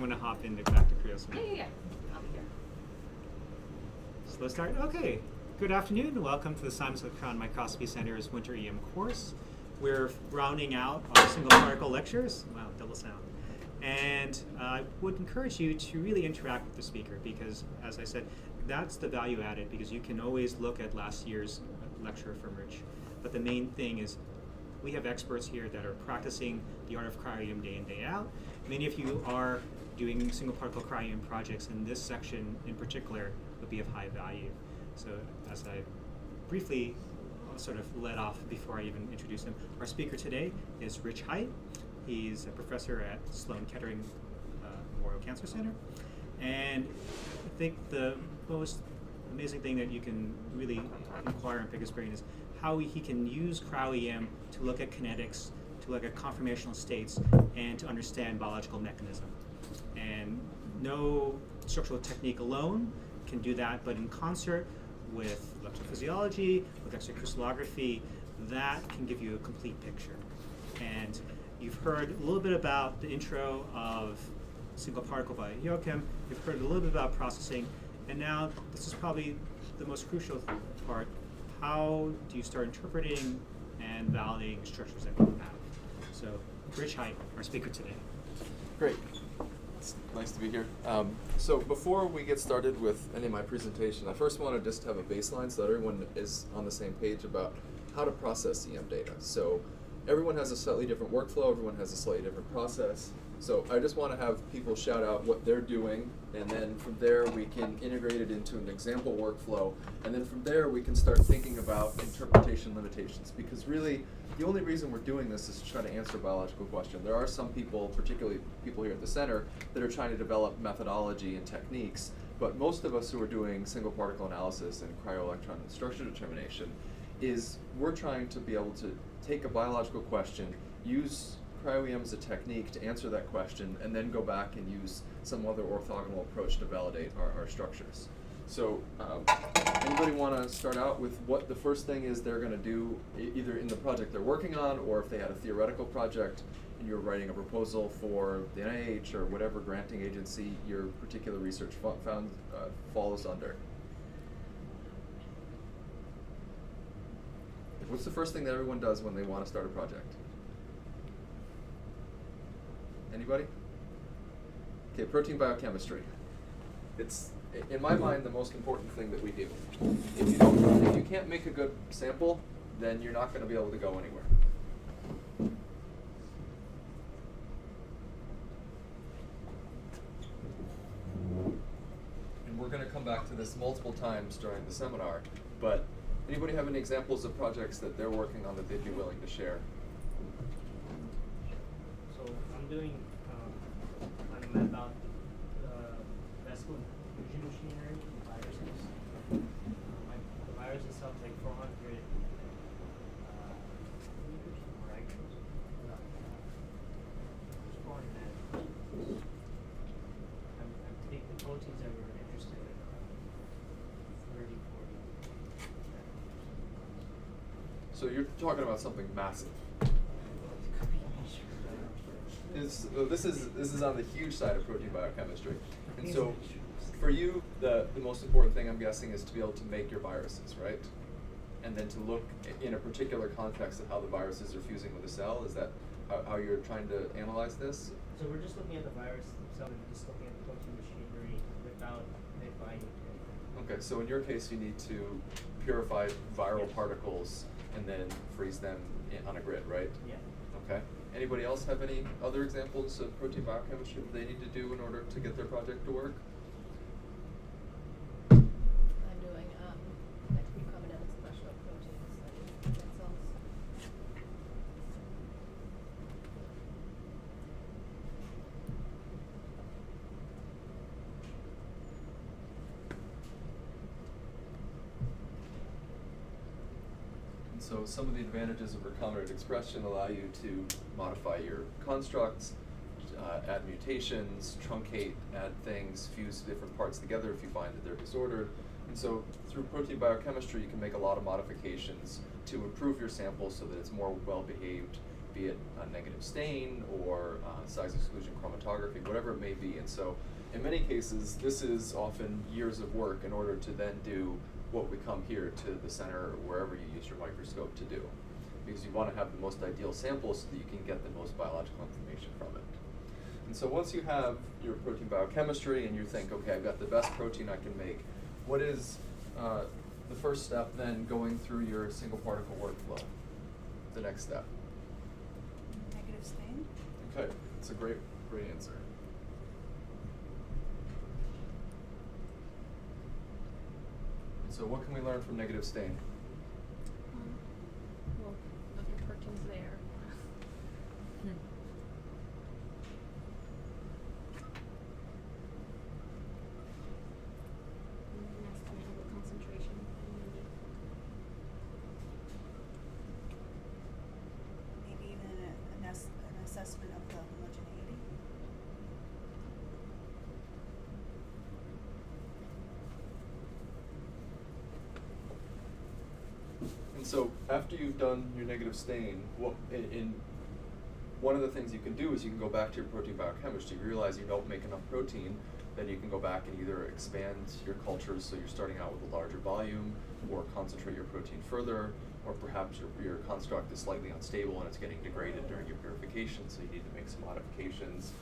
want to hop into back to Cryo-EM? Yeah. I'll be here. So let's start. Okay. Good afternoon. Welcome to the Simons Electron Microscopy Center's Winter EM course. We're rounding out our single particle lectures. Wow, double sound. And I would encourage you to really interact with the speaker because, as I said, that's the value added because you can always look at last year's lecture from Rich. But the main thing is we have experts here that are practicing the art of cryo-EM day in, day out. Many of you are doing single particle cryo-EM projects, and this section in particular would be of high value. So as I briefly sort of led off before I even introduce him, our speaker today is Rich Height. He's a professor at Sloan Kettering Memorial Cancer Center. And I think the most amazing thing that you can really inquire and pick his brain is how he can use cryo-EM to look at kinetics, to look at conformational states, and to understand biological mechanism. And no structural technique alone can do that, but in concert with electrophysiology, with X-ray crystallography, that can give you a complete picture. And you've heard a little bit about the intro of single particle by Joachim. You've heard a little bit about processing, and now this is probably the most crucial part. How do you start interpreting and validating structures that you have? So, Rich Height, our speaker today. Great. It's nice to be here. So before we get started with any of my presentation, I first want to just have a baseline so that everyone is on the same page about how to process EM data. So everyone has a slightly different workflow, everyone has a slightly different process. So I just want to have people shout out what they're doing, and then from there we can integrate it into an example workflow, and then from there we can start thinking about interpretation limitations, because really the only reason we're doing this is to try to answer a biological question. There are some people, particularly people here at the center, that are trying to develop methodology and techniques, but most of us who are doing single particle analysis and cryo-electron structure determination is we're trying to be able to take a biological question, use cryo-EM as a technique to answer that question, and then go back and use some other orthogonal approach to validate our structures. So anybody want to start out with what the first thing is they're going to do either in the project they're working on, or if they had a theoretical project and you're writing a proposal for the NIH or whatever granting agency your particular research falls under? What's the first thing that everyone does when they want to start a project? Anybody? Okay, protein biochemistry. It's, in my mind, the most important thing that we do. If you can't make a good sample, then you're not going to be able to go anywhere. And we're going to come back to this multiple times during the seminar, but anybody have any examples of projects that they're working on that they'd be willing to share? So I'm doing an about vesicle fusion machinery and viruses. The virus itself is like 400 microns. I'm taking proteins that we're interested in 30, 40. So you're talking about something massive. This is on the huge side of protein biochemistry. And so for you, the most important thing I'm guessing is to be able to make your viruses, right? And then to look in a particular context at how the viruses are fusing with a cell. Is that how you're trying to analyze this? So we're just looking at the virus itself and just looking at the protein machinery without it binding to it. Okay, so in your case you need to purify viral particles and then freeze them on a grid, right? Yeah. Okay. Anybody else have any other examples of protein biochemistry that they need to do in order to get their project to work? I'm doing recombinant expression of proteins in cells. So some of the advantages of recombinant expression allow you to modify your constructs, add mutations, truncate, add things, fuse different parts together if you find that they're disordered. And so through protein biochemistry, you can make a lot of modifications to improve your sample so that it's more well-behaved be it a negative stain or size exclusion chromatography, whatever it may be. And so in many cases, this is often years of work in order to then do what we come here to the center or wherever you use your microscope to do. Because you want to have the most ideal sample so that you can get the most biological information from it. And so once you have your protein biochemistry and you think, okay, I've got the best protein I can make, what is the first step then going through your single particle workflow? The next step. Negative stain. Okay, that's a great answer. So what can we learn from negative stain? Well, the protein's there. An estimate of the concentration you need. Maybe even an assessment of the homogeneity. And so after you've done your negative stain, one of the things you can do is you can go back to your protein biochemistry. You realize you don't make enough protein, then you can go back and either expand your cultures so you're starting out with a larger volume, or concentrate your protein further, or perhaps your construct is slightly unstable and it's getting degraded during your purification, so you need to make some modifications.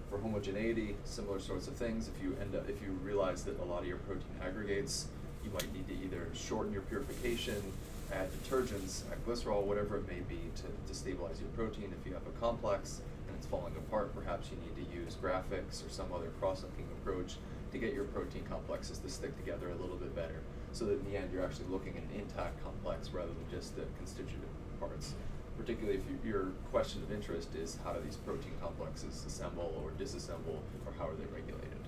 For homogeneity, similar sorts of things. If you realize that a lot of your protein aggregates, you might need to either shorten your purification, add detergents, add glycerol, whatever it may be to stabilize your protein. If you have a complex and it's falling apart, perhaps you need to use graphics or some other cross-linking approach to get your protein complexes to stick together a little bit better, so that in the end you're actually looking at an intact complex rather than just the constituent parts. Particularly if your question of interest is how do these protein complexes assemble or disassemble, or how are they regulated.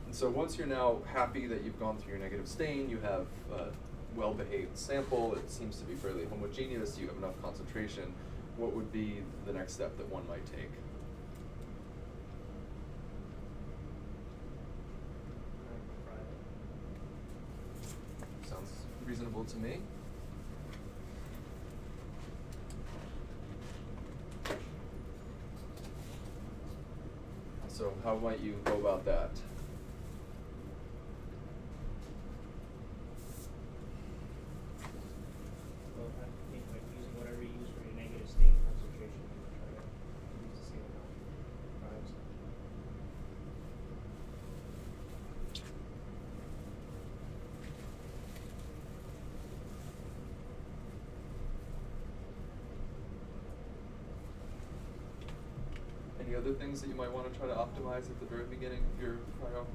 And so once you're now happy that you've gone through your negative stain, you have a well-behaved sample, it seems to be fairly homogeneous, you have enough concentration, what would be the next step that one might take? Sounds reasonable to me. So how might you go about that? Well, I think like using whatever you use for your negative stain concentration, you would try to use the same amount of cryo. Any other things that you might want to try to optimize at the very beginning of your cryo?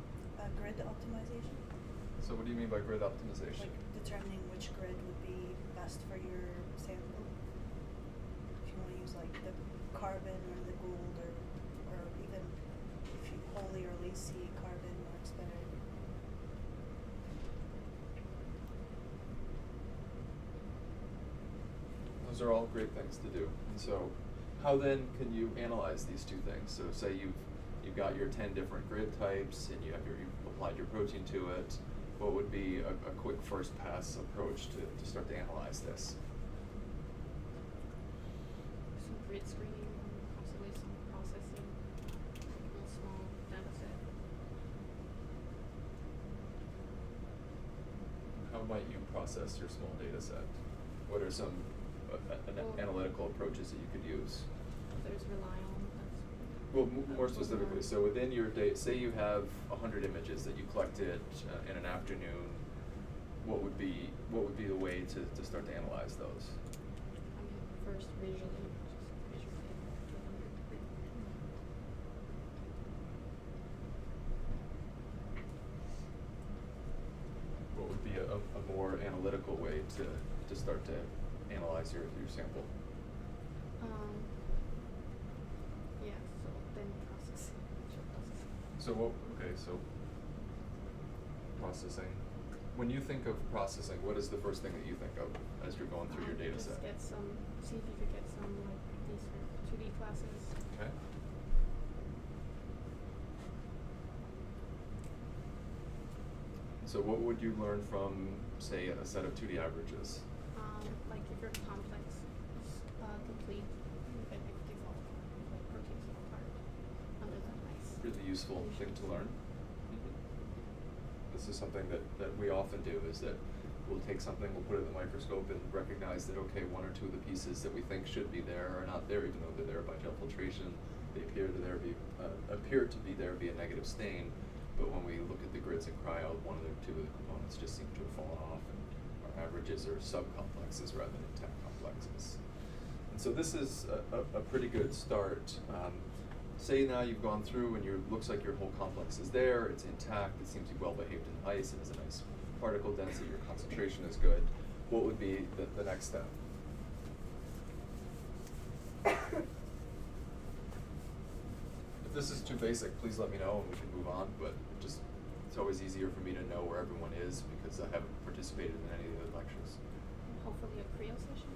Grid optimization. So what do you mean by grid optimization? Like determining which grid would be best for your sample. If you want to use like the carbon or the gold, or even if you wholly or lacy carbon works better. Those are all great things to do. And so how then can you analyze these two things? So say you've got your 10 different grid types and you've applied your protein to it. What would be a quick first pass approach to start to analyze this? Some grid screening, possibly some processing, a small data set. How might you process your small data set? What are some analytical approaches that you could use? There's rely on. Well, more specifically, so within your data, say you have 100 images that you collected in an afternoon, what would be the way to start to analyze those? I mean, first visually, just visually. What would be a more analytical way to start to analyze your sample? Yeah, so then processing. So processing. When you think of processing, what is the first thing that you think of as you're going through your data Just set? see if you could get some like these 2D classes. Okay. So what would you learn from, say, a set of 2D averages? Like if your complex is useful thing to learn. This is something that we often do, is that we'll take something, we'll put it in the microscope and recognize that, okay, one or two of the pieces that we think should be there are not there, even though they're there by gel filtration. They appear to be there via negative stain, but when we look at the grids in cryo, one or two of the components just seem to have fallen off, and our averages are subcomplexes rather than intact complexes. And so this is a pretty good start. Say now you've gone through and looks like your whole complex is there, it's intact, it seems to be well behaved in ice, it has a nice particle density, your concentration is good. What would be the next step? If this is too basic, please let me know and we can move on, but it's always easier for me to know where everyone is because I haven't participated in any of the lectures. Hopefully a Cryo session.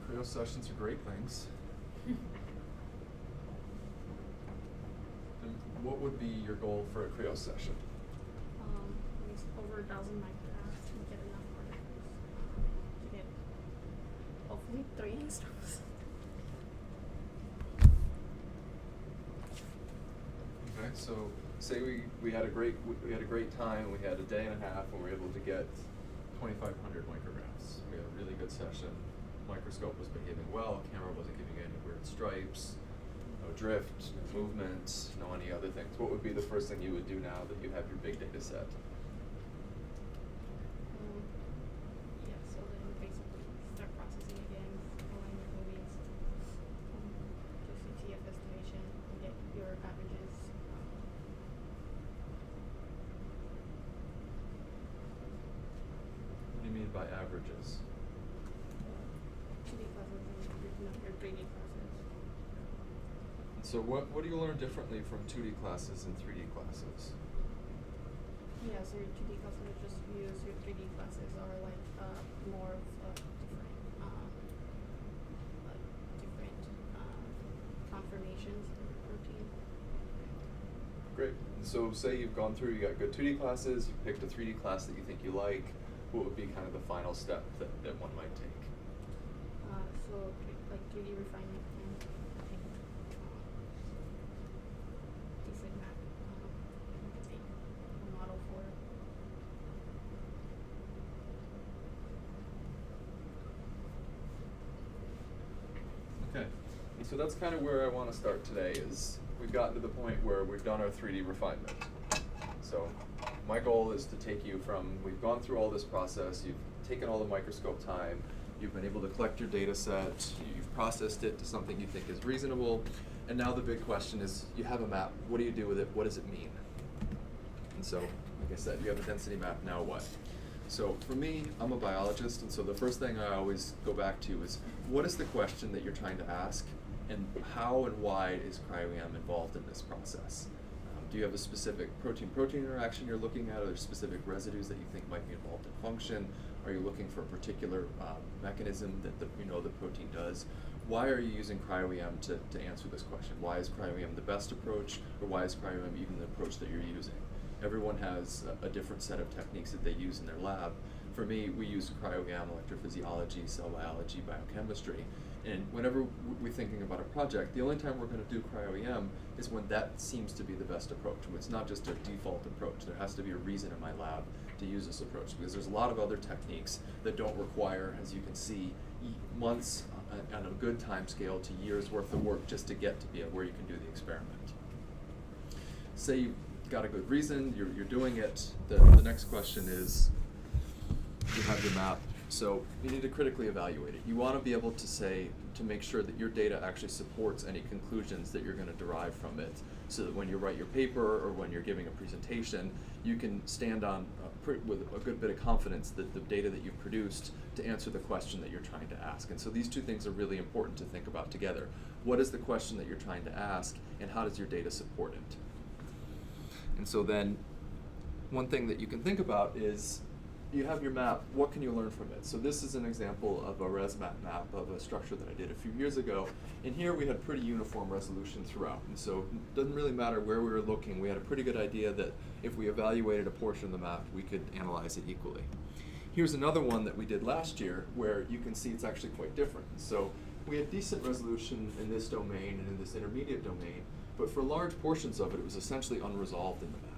Cryo sessions are great things. And what would be your goal for a Cryo session? It's over 1,000 micrograms to get enough particles to get hopefully 3 angstroms. Okay, so say we had a great time. We had a day and a half, and we were able to get 2,500 micrograms. We had a really good session. Microscope was behaving well. Camera wasn't giving any weird stripes. No drift, no movement, no any other things. What would be the first thing you would do now that you have your big data set? Yeah, so then basically start processing again, following your movies, do CTF estimation, and get your averages. What do you mean by averages? 2D classes and your 3D classes. So what do you learn differently from 2D classes and 3D classes? Yeah, so your 2D classes are just use, your 3D classes are like more of different conformations of the protein. Great. So say you've gone through, you got good 2D classes, you picked a 3D class that you think you like. What would be kind of the final step that one might take? So like 3D refinement and decent map, take a model for. Okay. And so that's kind of where I want to start today, is we've gotten to the point where we've done our 3D refinement. So my goal is to take you from, we've gone through all this process, you've taken all the microscope time, you've been able to collect your data set, you've processed it to something you think is reasonable, and now the big question is, you have a map, what do you do with it, what does it mean? And so, like I said, you have a density map, now what? So for me, I'm a biologist, and so the first thing I always go back to is, what is the question that you're trying to ask, and how and why is Cryo-EM involved in this process? Do you have a specific protein-protein interaction you're looking at? Are there specific residues that you think might be involved in function? Are you looking for a particular mechanism that the protein does? Why are you using Cryo-EM to answer this question? Why is Cryo-EM the best approach, or why is Cryo-EM even the approach that you're using? Everyone has a different set of techniques that they use in their lab. For me, we use Cryo-EM, electrophysiology, cell biology, biochemistry. And whenever we're thinking about a project, the only time we're going to do Cryo-EM is when that seems to be the best approach. It's not just a default approach. There has to be a reason in my lab to use this approach, because there's a lot of other techniques that don't require, as you can see, months on a good time scale to years worth of work just to get to be where you can do the experiment. Say you've got a good reason, you're doing it, the next question is, you have your map, so you need to critically evaluate it. You want to be able to say, to make sure that your data actually supports any conclusions that you're going to derive from it, so that when you write your paper or when you're giving a presentation, you can stand on with a good bit of confidence that the data that you've produced to answer the question that you're trying to ask. And so these two things are really important to think about together. What is the question that you're trying to ask, and how does your data support it? And so then, one thing that you can think about is, you have your map, what can you learn from it? So this is an example of a ResMap map of a structure that I did a few years ago. And here we had pretty uniform resolution throughout. And so it doesn't really matter where we were looking. We had a pretty good idea that if we evaluated a portion of the map, we could analyze it equally. Here's another one that we did last year where you can see it's actually quite different. So we had decent resolution in this domain and in this intermediate domain, But for large portions of it, it was essentially unresolved in the map.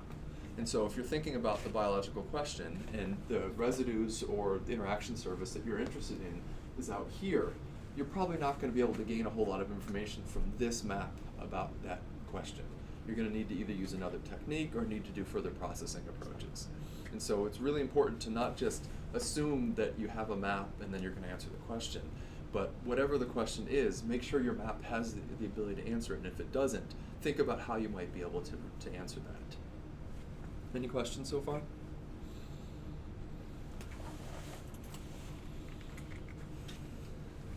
And so if you're thinking about the biological question and the residues or the interaction service that you're interested in is out here, you're probably not going to be able to gain a whole lot of information from this map about that question. You're going to need to either use another technique or need to do further processing approaches. And so it's really important to not just assume that you have a map and then you're going to answer the question, but whatever the question is, make sure your map has the ability to answer it, and if it doesn't, think about how you might be able to answer that. Any questions so far?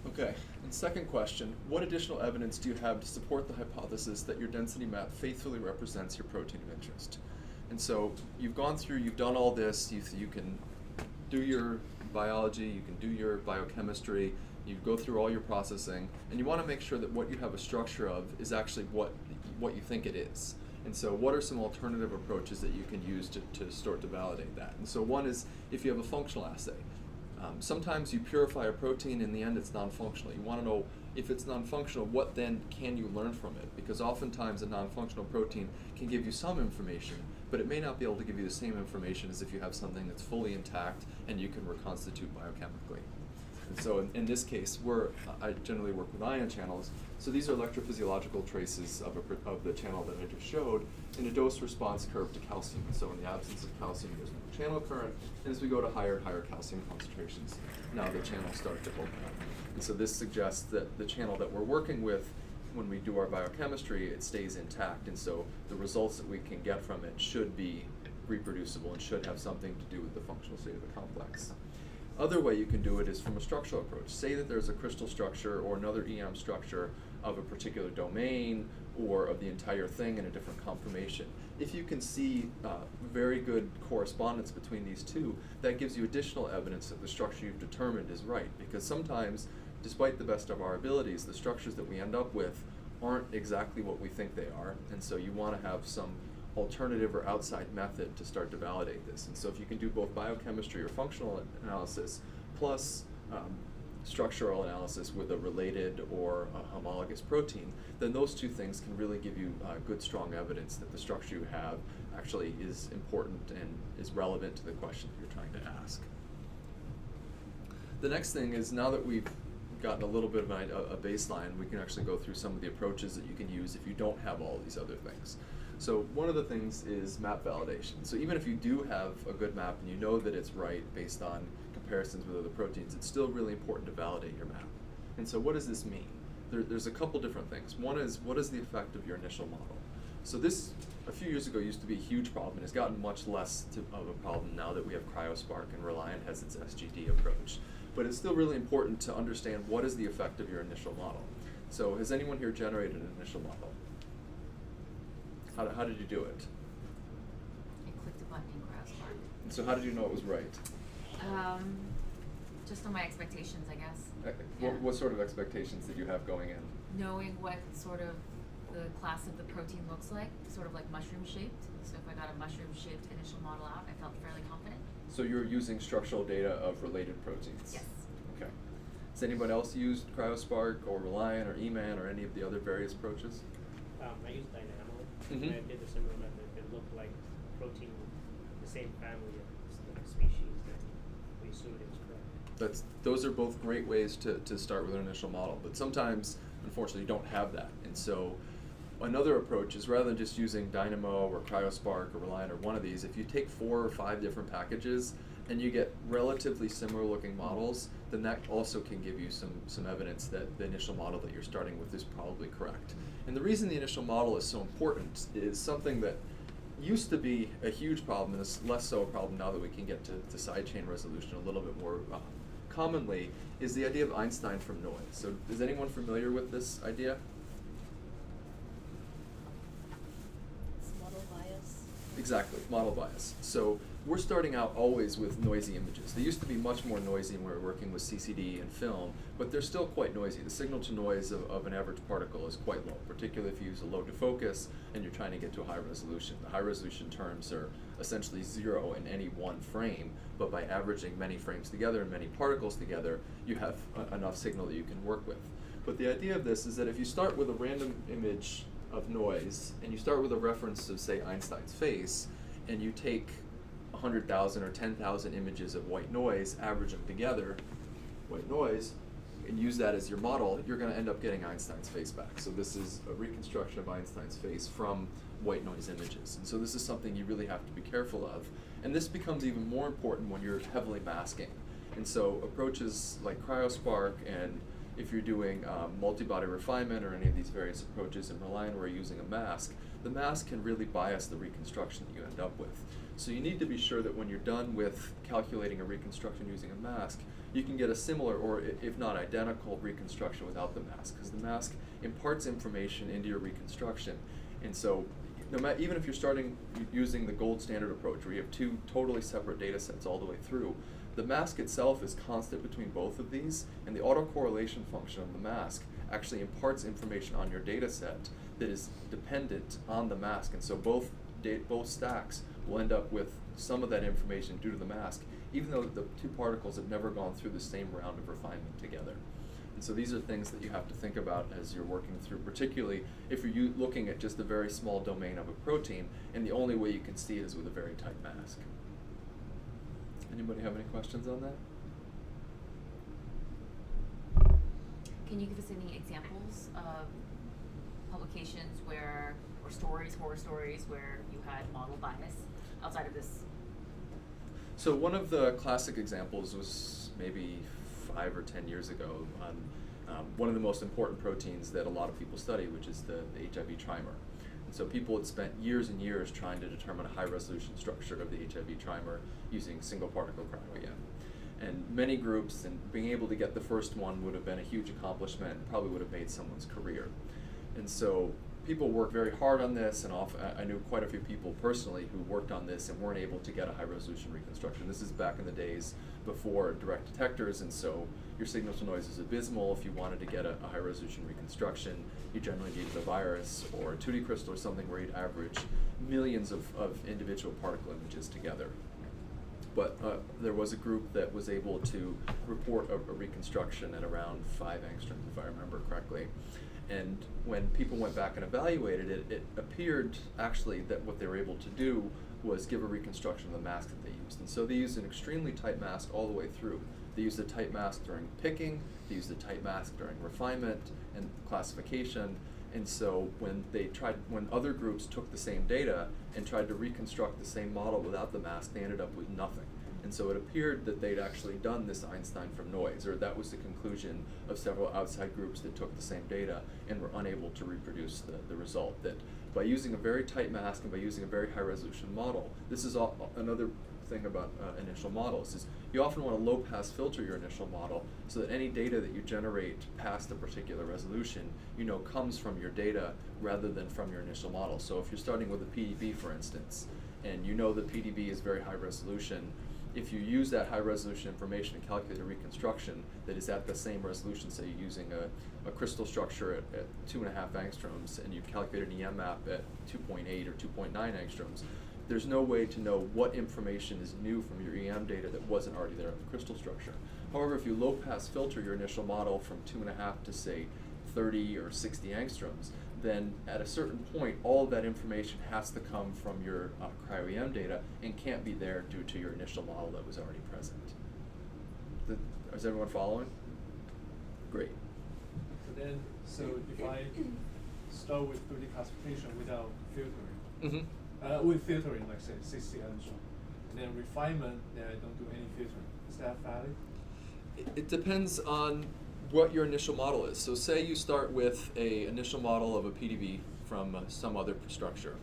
Okay, and second question, what additional evidence do you have to support the hypothesis that your density map faithfully represents your protein of interest? And so you've gone through, you've done all this, you can do your biology, you can do your biochemistry, you go through all your processing, and you want to make sure that what you have a structure of is actually what you think it is. And so what are some alternative approaches that you can use to start to validate that? And so one is if you have a functional assay. Sometimes you purify a protein, in the end it's non-functional. You want to know if it's non-functional, what then can you learn from it? Because oftentimes a non-functional protein can give you some information, but it may not be able to give you the same information as if you have something that's fully intact and you can reconstitute biochemically. And so in this case, I generally work with ion channels. So these are electrophysiological traces of the channel that I just showed in a dose-response curve to calcium. So in the absence of calcium, there's no channel current. And as we go to higher and higher calcium concentrations, now the channels start to open up. And so this suggests that the channel that we're working with, when we do our biochemistry, it stays intact. And so the results that we can get from it should be reproducible and should have something to do with the functional state of the complex. Other way you can do it is from a structural approach. Say that there's a crystal structure or another EM structure of a particular domain or of the entire thing in a different conformation. If you can see very good correspondence between these two, that gives you additional evidence that the structure you've determined is right. Because sometimes, despite the best of our abilities, the structures that we end up with aren't exactly what we think they are, and so you want to have some alternative or outside method to start to validate this. And so if you can do both biochemistry or functional analysis plus structural analysis with a related or a homologous protein, then those two things can really give you good, strong evidence that the structure you have actually is important and is relevant to the question that you're trying to ask. The next thing is, now that we've gotten a little bit of a baseline, we can actually go through some of the approaches that you can use if you don't have all these other things. So one of the things is map validation. So even if you do have a good map and you know that it's right based on comparisons with other proteins, it's still really important to validate your map. And so what does this mean? There's a couple different things. One is, what is the effect of your initial model? So this, a few years ago, used to be a huge problem, and has gotten much less of a problem now that we have Cryo-Spark and Reliant has its SGD approach. But it's still really important to understand what is the effect of your initial model. So has anyone here generated an initial model? How did you do it? I clicked a button in Cryo-Spark. And so how did you know it was right? Just on my expectations, I guess. What sort of expectations did you have going in? Knowing what sort of the class of the protein looks like, sort of like mushroom shaped. So if I got a mushroom shaped initial model out, I felt fairly confident. So you're using structural data of related proteins? Yes. Okay. Has anyone else used Cryo-Spark or Reliant or EMAN or any of the other various approaches? I used Dynamo. Mhm. And I did a similar method. It looked like protein, the same family of the species that we assumed it was correct. Those are both great ways to start with an initial model, but sometimes, unfortunately, you don't have that. And so another approach is, rather than just using Dynamo or Cryo-Spark or Reliant or one of these, if you take 4 or 5 different packages and you get relatively similar looking models, then that also can give you some evidence that the initial model that you're starting with is probably correct. And the reason the initial model is so important is something that used to be a huge problem and is less so a problem now that we can get to sidechain resolution a little bit more commonly, is the idea of Einstein from noise. So is anyone familiar with this idea? It's model bias. Exactly, model bias. So we're starting out always with noisy images. They used to be much more noisy when we were working with CCD and film, but they're still quite noisy. The signal to noise of an average particle is quite low, particularly if you use a low defocus and you're trying to get to a high resolution. The high resolution terms are essentially 0 in any one frame, but by averaging many frames together and many particles together, you have enough signal that you can work with. But the idea of this is that if you start with a random image of noise, and you start with a reference of, say, Einstein's face, and you take 100,000 or 10,000 images of white noise, average them together, white noise, and use that as your model, you're going to end up getting Einstein's face back. So this is a reconstruction of Einstein's face from white noise images. And so this is something you really have to be careful of. And this becomes even more important when you're heavily masking. And so approaches like CryoSpark, and if you're doing multi-body refinement or any of these various approaches in Reliant where you're using a mask, the mask can really bias the reconstruction that you end up with. So you need to be sure that when you're done with calculating a reconstruction using a mask, you can get a similar, or if not identical, reconstruction without the mask, because the mask imparts information into your reconstruction. And so even if you're starting using the gold standard approach, where you have two totally separate data sets all the way through, the mask itself is constant between both of these, and the autocorrelation function of the mask actually imparts information on your data set that is dependent on the mask. And so both stacks will end up with some of that information due to the mask, even though the two particles have never gone through the same round of refinement together. And so these are things that you have to think about as you're working through, particularly if you're looking at just a very small domain of a protein, and the only way you can see it is with a very tight mask. Anybody have any questions on that? Can you give us any examples of publications where, or stories, horror stories, where you had model bias outside of this? So one of the classic examples was maybe 5 or 10 years ago on one of the most important proteins that a lot of people study, which is the HIV trimer. And so people had spent years and years trying to determine a high-resolution structure of the HIV trimer using single-particle cryo-EM. And many groups, and being able to get the first one would have been a huge accomplishment and probably would have made someone's career. And so people worked very hard on this, and I knew quite a few people personally who worked on this and weren't able to get a high-resolution reconstruction. This is back in the days before direct detectors, and so your signal to noise is abysmal. If you wanted to get a high-resolution reconstruction, you generally needed a virus or a 2D crystal or something where you'd average millions of individual particle images together. But there was a group that was able to report a reconstruction at around 5 angstroms, if I remember correctly. And when people went back and evaluated it, it appeared actually that what they were able to do was give a reconstruction of the mask that they used. And so they used an extremely tight mask all the way through. They used a tight mask during picking, they used a tight mask during refinement and classification. And so when other groups took the same data and tried to reconstruct the same model without the mask, they ended up with nothing. And so it appeared that they'd actually done this Einstein from noise, or that was the conclusion of several outside groups that took the same data and were unable to reproduce the result. That by using a very tight mask and by using a very high resolution model, this is another thing about initial models, is you often want to low pass filter your initial model so that any data that you generate past a particular resolution, comes from your data rather than from your initial model. So if you're starting with a PDB, for instance, and the PDB is very high resolution, if you use that high resolution information and calculate a reconstruction that is at the same resolution, say you're using a crystal structure at 2.5 angstroms and you calculate an EM map at 2.8 or 2.9 angstroms, there's no way to know what information is new from your EM data that wasn't already there in the crystal structure. However, if you low pass filter your initial model from 2.5 to say 30 or 60 angstroms, then at a certain point, all of that information has to come from your cryo-EM data and can't be there due to your initial model that was already present. Is everyone following? Great. So if I start with 3D classification without filtering, Mm-hmm. with filtering, like say 60 angstrom, and then refinement, then I don't do any filtering, is that valid? It depends on what your initial model is. So say you start with an initial model of a PDB from some other structure.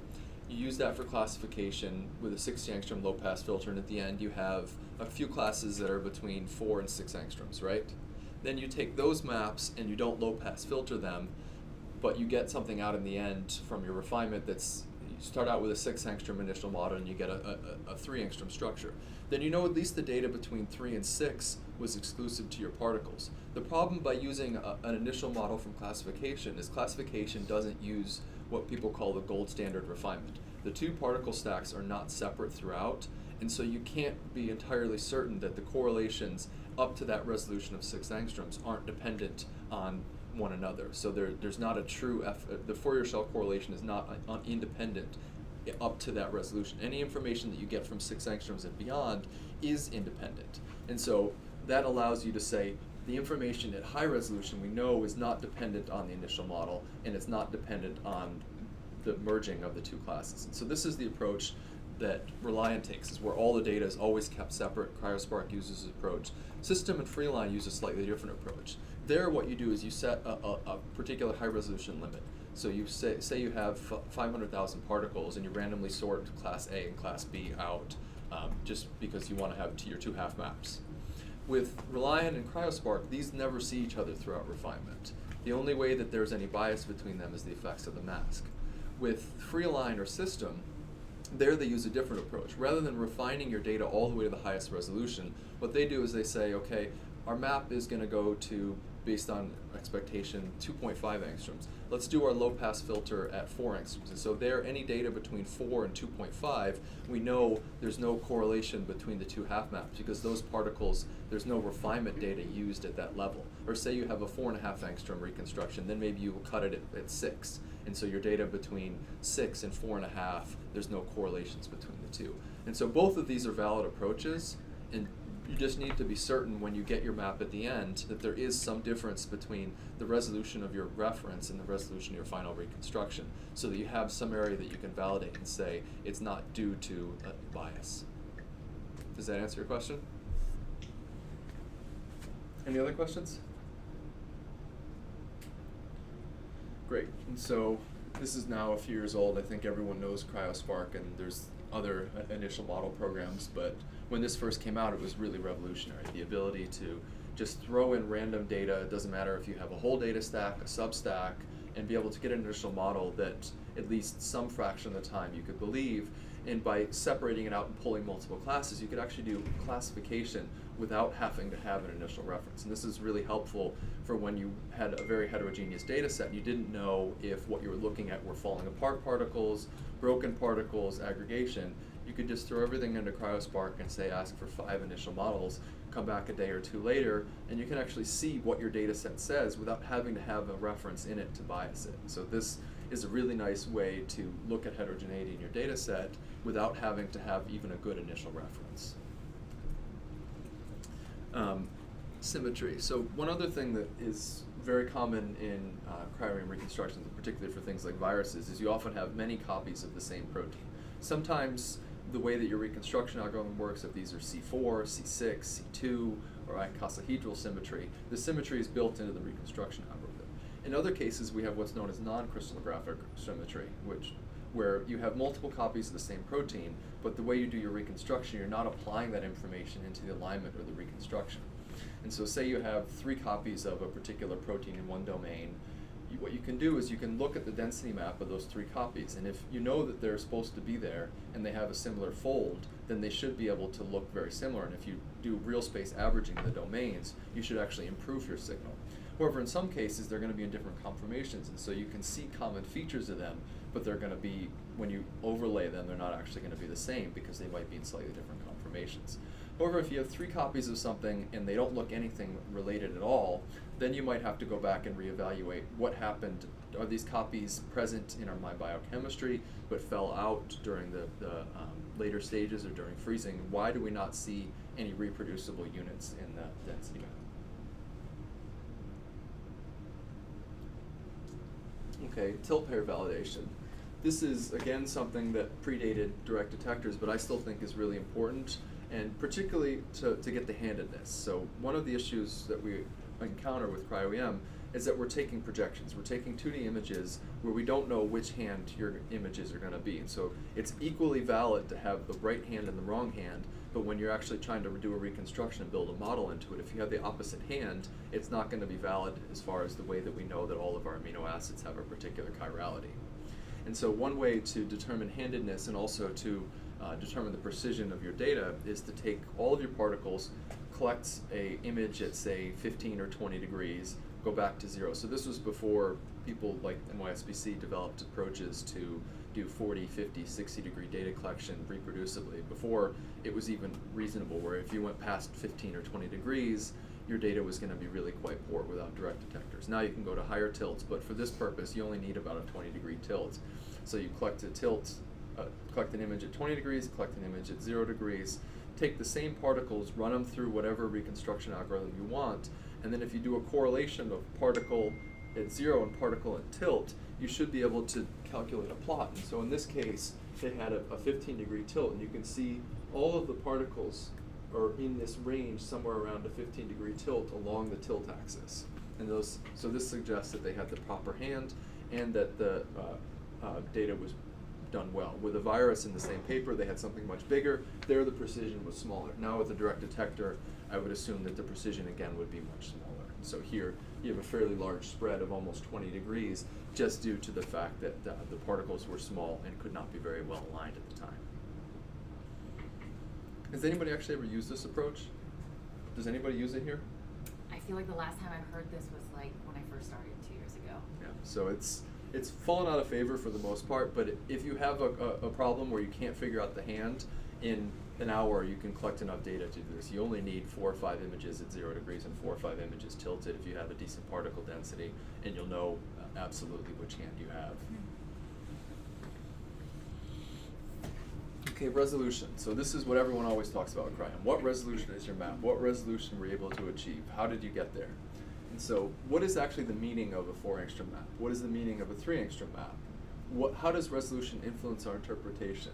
You use that for classification with a 60 angstrom low pass filter, and at the end you have a few classes that are between 4 and 6 angstroms, right? Then you take those maps and you don't low pass filter them, but you get something out in the end from your refinement that's, you start out with a 6 angstrom initial model and you get a 3 angstrom structure. Then at least the data between 3 and 6 was exclusive to your particles. The problem by using an initial model from classification is classification doesn't use what people call the gold standard refinement. The two particle stacks are not separate throughout, and so you can't be entirely certain that the correlations up to that resolution of 6 angstroms aren't dependent on one another. So there's not a true the Fourier shell correlation is not independent up to that resolution. Any information that you get from 6 angstroms and beyond is independent. And so that allows you to say the information at high resolution we know is not dependent on the initial model, and it's not dependent on the merging of the two classes. And so this is the approach that Reliant takes, is where all the data is always kept separate. CryoSpark uses this approach. System and Freeline use a slightly different approach. There, what you do is you set a particular high resolution limit. So you say you have 500,000 particles, and you randomly sort class A and class B out, just because you want to have your two half maps. With Reliant and CryoSpark, these never see each other throughout refinement. The only way that there's any bias between them is the effects of the mask. With Freeline or System, there they use a different approach. Rather than refining your data all the way to the highest resolution, what they do is they say, okay, our map is going to go to, based on expectation, 2.5 angstroms. Let's do our low-pass filter at 4 angstroms. And so there, any data between 4 and 2.5, we know there's no correlation between the two half maps, because those particles, there's no refinement data used at that level. Or say you have a 4.5 angstrom reconstruction, then maybe you will cut it at 6. And so your data between 6 and 4.5, there's no correlations between the two. And so both of these are valid approaches, and you just need to be certain when you get your map at the end that there is some difference between the resolution of your reference and the resolution of your final reconstruction, so that you have some area that you can validate and say it's not due to a bias. Does that answer your question? Any other questions? Great. And so this is now a few years old. I think everyone knows CryoSpark, and there's other initial model programs, but when this first came out, it was really revolutionary. The ability to just throw in random data, it doesn't matter if you have a whole data stack, a substack, and be able to get an initial model that at least some fraction of the time you could believe. And by separating it out and pulling multiple classes, you could actually do classification without having to have an initial reference. And this is really helpful for when you had a very heterogeneous data set and you didn't know if what you were looking at were falling apart particles, broken particles, aggregation. You could just throw everything into CryoSpark and say ask for 5 initial models, come back a day or two later, and you can actually see what your data set says without having to have a reference in it to bias it. So this is a really nice way to look at heterogeneity in your data set without having to have even a good initial reference. Symmetry. So one other thing that is very common in cryo-EM reconstructions, particularly for things like viruses, is you often have many copies of the same protein. Sometimes the way that your reconstruction algorithm works, if these are C4, C6, C2, or icosahedral symmetry, the symmetry is built into the reconstruction algorithm. In other cases, we have what's known as non-crystallographic symmetry, where you have multiple copies of the same protein, but the way you do your reconstruction, you're not applying that information into the alignment or the reconstruction. And so say you have 3 copies of a particular protein in one domain, what you can do is you can look at the density map of those 3 copies, and if you know that they're supposed to be there and they have a similar fold, then they should be able to look very similar. And if you do real space averaging of the domains, you should actually improve your signal. However, in some cases, they're going to be in different conformations, and so you can see common features of them, but they're going to be, when you overlay them, they're not actually going to be the same because they might be in slightly different conformations. However, if you have 3 copies of something and they don't look anything related at all, then you might have to go back and reevaluate what happened. Are these copies present in my biochemistry but fell out during the later stages or during freezing? Why do we not see any reproducible units in the density map? Okay, tilt pair validation. This is, again, something that predated direct detectors, but I still think is really important, and particularly to get the handedness. So one of the issues that we encounter with cryo-EM is that we're taking projections. We're taking 2D images where we don't know which hand your images are going to be. And so it's equally valid to have the right hand and the wrong hand, but when you're actually trying to do a reconstruction and build a model into it, if you have the opposite hand, it's not going to be valid as far as the way that we know that all of our amino acids have a particular chirality. And so one way to determine handedness and also to determine the precision of your data is to take all of your particles, collect a image at, say, 15 or 20 degrees, go back to 0. So this was before people like NYSBC developed approaches to do 40, 50, 60 degree data collection reproducibly, before it was even reasonable, where if you went past 15 or 20 degrees, your data was going to be really quite poor without direct detectors. Now you can go to higher tilts, but for this purpose, you only need about a 20-degree tilt. So you collect a tilt, collect an image at 20 degrees, collect an image at 0 degrees, take the same particles, run them through whatever reconstruction algorithm you want, and then if you do a correlation of particle at 0 and particle at tilt, you should be able to calculate a plot. And so in this case, they had a 15-degree tilt, and you can see all of the particles are in this range somewhere around a 15-degree tilt along the tilt axis. And so this suggests that they had the proper hand and that the data was done well. With a virus in the same paper, they had something much bigger. There, the precision was smaller. Now with a direct detector, I would assume that the precision again would be much smaller. So here, you have a fairly large spread of almost 20 degrees, just due to the fact that the particles were small and could not be very well aligned at the time. Has anybody actually ever used this approach? Does anybody use it here? I feel like the last time I heard this was like when I first started 2 years ago. Yeah, so it's fallen out of favor for the most part, but if you have a problem where you can't figure out the hand, in an hour you can collect enough data to do this. You only need 4 or 5 images at 0 degrees and 4 or 5 images tilted if you have a decent particle density, and you'll know absolutely which hand you have. Okay, resolution. So this is what everyone always talks about with Cryo-EM. What resolution is your map? What resolution were you able to achieve? How did you get there? And so what is actually the meaning of a 4-angstrom map? What is the meaning of a 3-angstrom map? How does resolution influence our interpretation?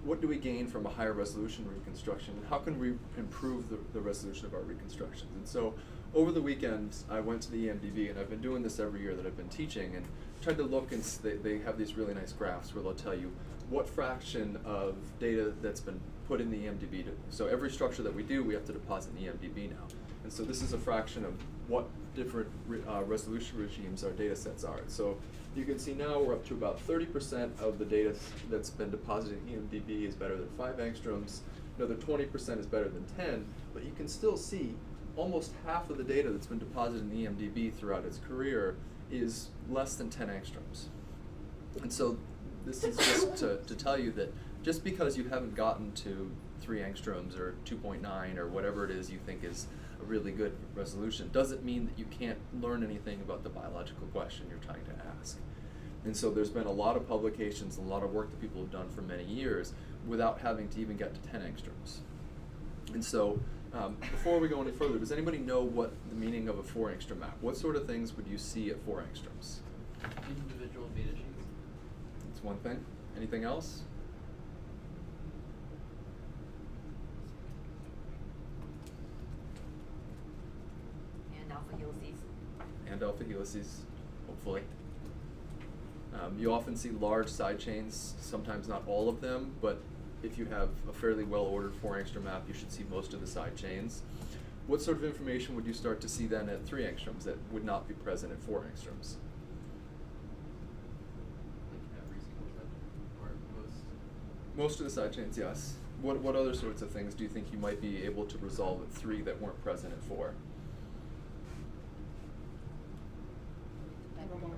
What do we gain from a higher resolution reconstruction? And how can we improve the resolution of our reconstructions? And so over the weekend, I went to the EMDB, and I've been doing this every year that I've been teaching, and tried to look, and they have these really nice graphs where they'll tell you what fraction of data that's been put in the EMDB. So every structure that we do, we have to deposit in the EMDB now. And so this is a fraction of what different resolution regimes our data sets are. So you can see now we're up to about 30% of the data that's been deposited in EMDB is better than 5 angstroms. Another 20% is better than 10, but you can still see almost half of the data that's been deposited in the EMDB throughout its career is less than 10 angstroms. And so this is just to tell you that just because you haven't gotten to 3 angstroms or 2.9 or whatever it is you think is a really good resolution doesn't mean that you can't learn anything about the biological question you're trying to ask. And so there's been a lot of publications and a lot of work that people have done for many years without having to even get to 10 angstroms. And so before we go any further, does anybody know what the meaning of a 4-angstrom map? What sort of things would you see at 4 angstroms? Individual beta sheets. That's one thing. Anything else? And alpha helices. And alpha helices, hopefully. You often see large side chains, sometimes not all of them, but if you have a fairly well-ordered 4-angstrom map, you should see most of the side chains. What sort of information would you start to see then at 3 angstroms that would not be present at 4 angstroms? Like every single side, or most. Most of the side chains, yes. What other sorts of things do you think you might be able to resolve at 3 that weren't present at 4? Backbone.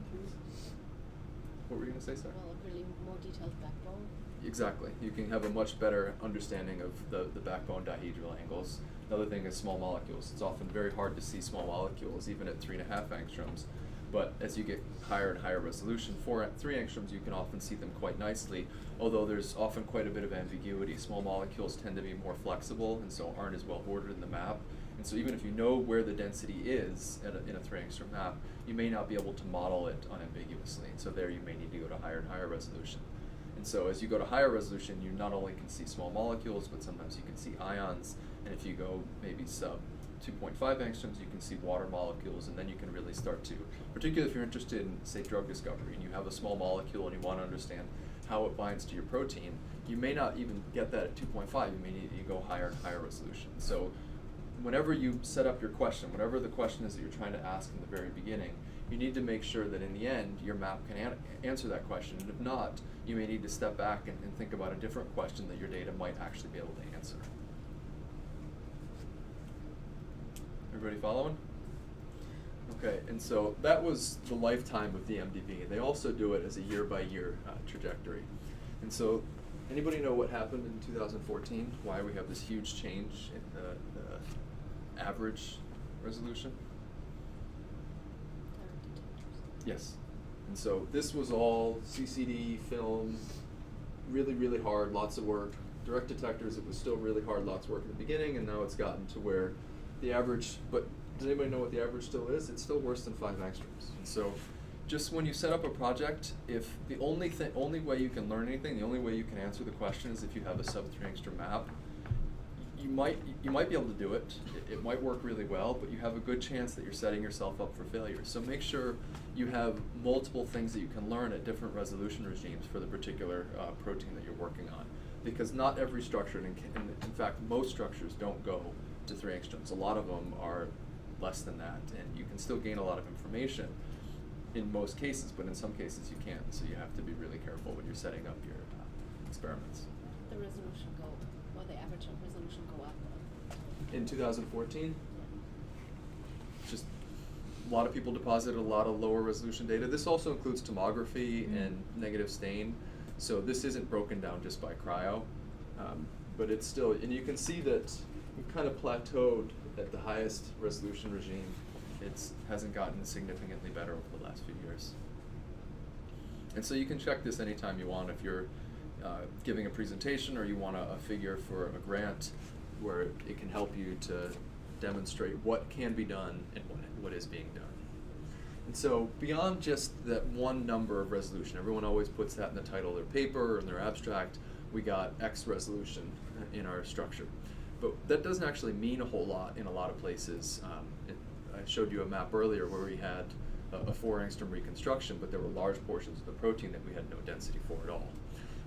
What were you going to say, sir? Well, really more detailed backbone. Exactly. You can have a much better understanding of the backbone dihedral angles. Another thing is small molecules. It's often very hard to see small molecules even at 3.5 angstroms. But as you get higher and higher resolution, 3 angstroms, you can often see them quite nicely, although there's often quite a bit of ambiguity. Small molecules tend to be more flexible and so aren't as well ordered in the map. And so even if you know where the density is in a 3 angstrom map, you may not be able to model it unambiguously. And so there you may need to go to higher and higher resolution. And so as you go to higher resolution, you not only can see small molecules, but sometimes you can see ions. And if you go maybe sub 2.5 angstroms, you can see water molecules, and then you can really start to, particularly if you're interested in, say, drug discovery, and you have a small molecule and you want to understand how it binds to your protein, you may not even get that at 2.5, you may need to go higher and higher resolution. So whenever you set up your question, whatever the question is that you're trying to ask in the very beginning, you need to make sure that in the end your map can answer that question, and if not, you may need to step back and think about a different question that your data might actually be able to answer. Everybody following? Okay, and so that was the lifetime of the MDB. They also do it as a year-by-year trajectory. And so, anybody know what happened in 2014? Why we have this huge change in the average resolution? Direct detectors. Yes. And so this was all CCD film, really, really hard, lots of work. Direct detectors, it was still really hard, lots of work in the beginning, and now it's gotten to where the average, but does anybody know what the average still is? It's still worse than 5 angstroms. And so just when you set up a project, if the only way you can learn anything, the only way you can answer the question is if you have a sub-3 angstrom map, you might be able to do it. It might work really well, but you have a good chance that you're setting yourself up for failure. So make sure you have multiple things that you can learn at different resolution regimes for the particular protein that you're working on. Because not every structure, and in fact most structures don't go to 3 angstroms. A lot of them are less than that, and you can still gain a lot of information in most cases, but in some cases you can't. So you have to be really careful when you're setting up your experiments. The resolution go, or the average of resolution go up. In 2014, just a lot of people deposited a lot of lower resolution data. This also includes tomography and negative stain. So this isn't broken down just by cryo, but it's still, and you can see that we've kind of plateaued at the highest resolution regime. It hasn't gotten significantly better over the last few years. And so you can check this anytime you want if you're giving a presentation or you want a figure for a grant where it can help you to demonstrate what can be done and what is being done. And so beyond just that one number of resolution, everyone always puts that in the title of their paper or in their abstract, we got X resolution in our structure. But that doesn't actually mean a whole lot in a lot of places. I showed you a map earlier where we had a 4 angstrom reconstruction, but there were large portions of the protein that we had no density for at all.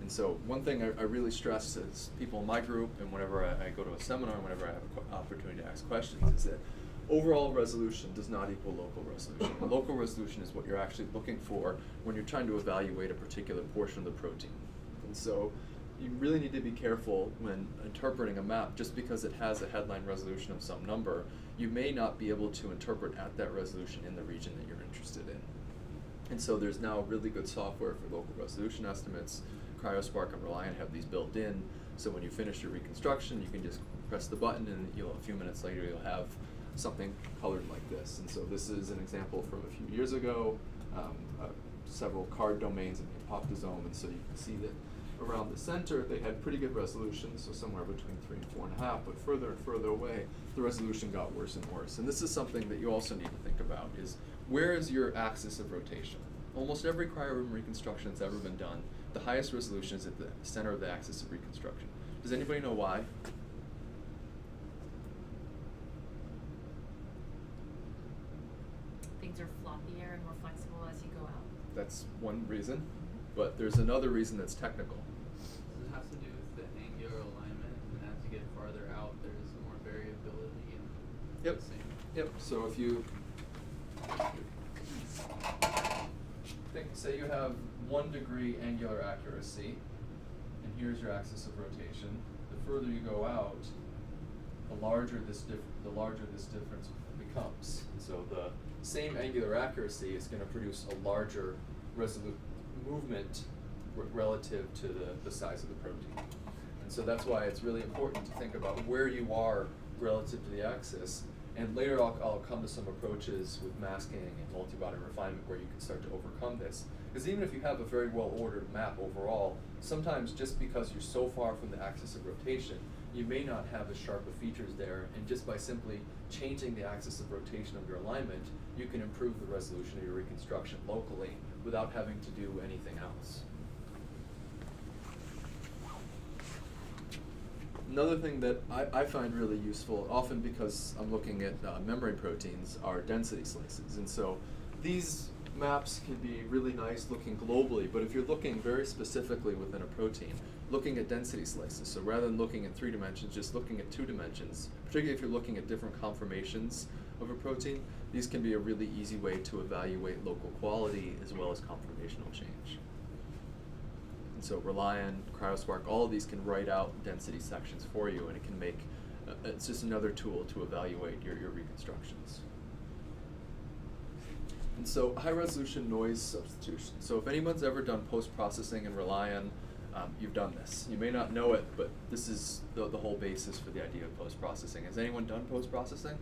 And so one thing I really stress as people in my group and whenever I go to a seminar, whenever I have an opportunity to ask questions, is that overall resolution does not equal local resolution. Local resolution is what you're actually looking for when you're trying to evaluate a particular portion of the protein. And so you really need to be careful when interpreting a map. Just because it has a headline resolution of some number, you may not be able to interpret at that resolution in the region that you're interested in. And so there's now really good software for local resolution estimates. Cryo-Spark and Reliant have these built in, so when you finish your reconstruction, you can just press the button and a few minutes later you'll have something colored like this. And so this is an example from a few years ago, several card domains in the apoptosome, and so you can see that around the center they had pretty good resolution, so somewhere between 3 and 4.5, but further and further away the resolution got worse and worse. And this is something that you also need to think about, is where is your axis of rotation? Almost every cryo-EM reconstruction that's ever been done, the highest resolution is at the center of the axis of reconstruction. Does anybody know why? Things are floppier and more flexible as you go out. That's one reason, but there's another reason that's technical. So it has to do with the angular alignment, and as you get farther out, there's more variability in Yep. the same. Yep. So if you say you have 1 degree angular accuracy, and here's your axis of rotation. The further you go out, the larger this difference becomes. So the same angular accuracy is going to produce a larger resolute movement relative to the size of the protein. And so that's why it's really important to think about where you are relative to the axis. And later I'll come to some approaches with masking and multi-body refinement where you can start to overcome this. Because even if you have a very well-ordered map overall, sometimes just because you're so far from the axis of rotation, you may not have as sharp of features there, and just by simply changing the axis of rotation of your alignment, you can improve the resolution of your reconstruction locally without having to do anything else. Another thing that I find really useful, often because I'm looking at membrane proteins, are density slices. And so these maps can be really nice looking globally, but if you're looking very specifically within a protein, looking at density slices, so rather than looking at 3 dimensions, just looking at 2 dimensions, particularly if you're looking at different conformations of a protein, these can be a really easy way to evaluate local quality as well as conformational change. And so Reliant, Cryo-Spark, all of these can write out density sections for you, and it can make, it's just another tool to evaluate your reconstructions. And so high resolution noise substitution. So if anyone's ever done post-processing in Reliant, you've done this. You may not know it, but this is the whole basis for the idea of post-processing. Has anyone done post-processing?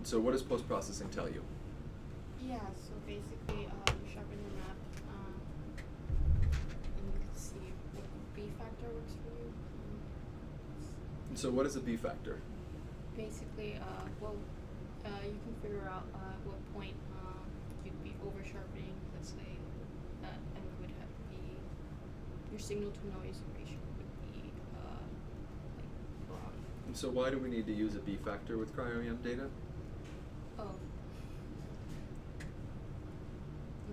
So what does post-processing tell you? Yeah, so basically, you sharpen your map, and you can see what B factor works for you. And so what is a B factor? Basically, you can figure out what point you'd be over sharpening. Let's say that, and it would have be your signal to noise ratio would be like wrong. And so why do we need to use a B factor with Cryo-EM data? Oh.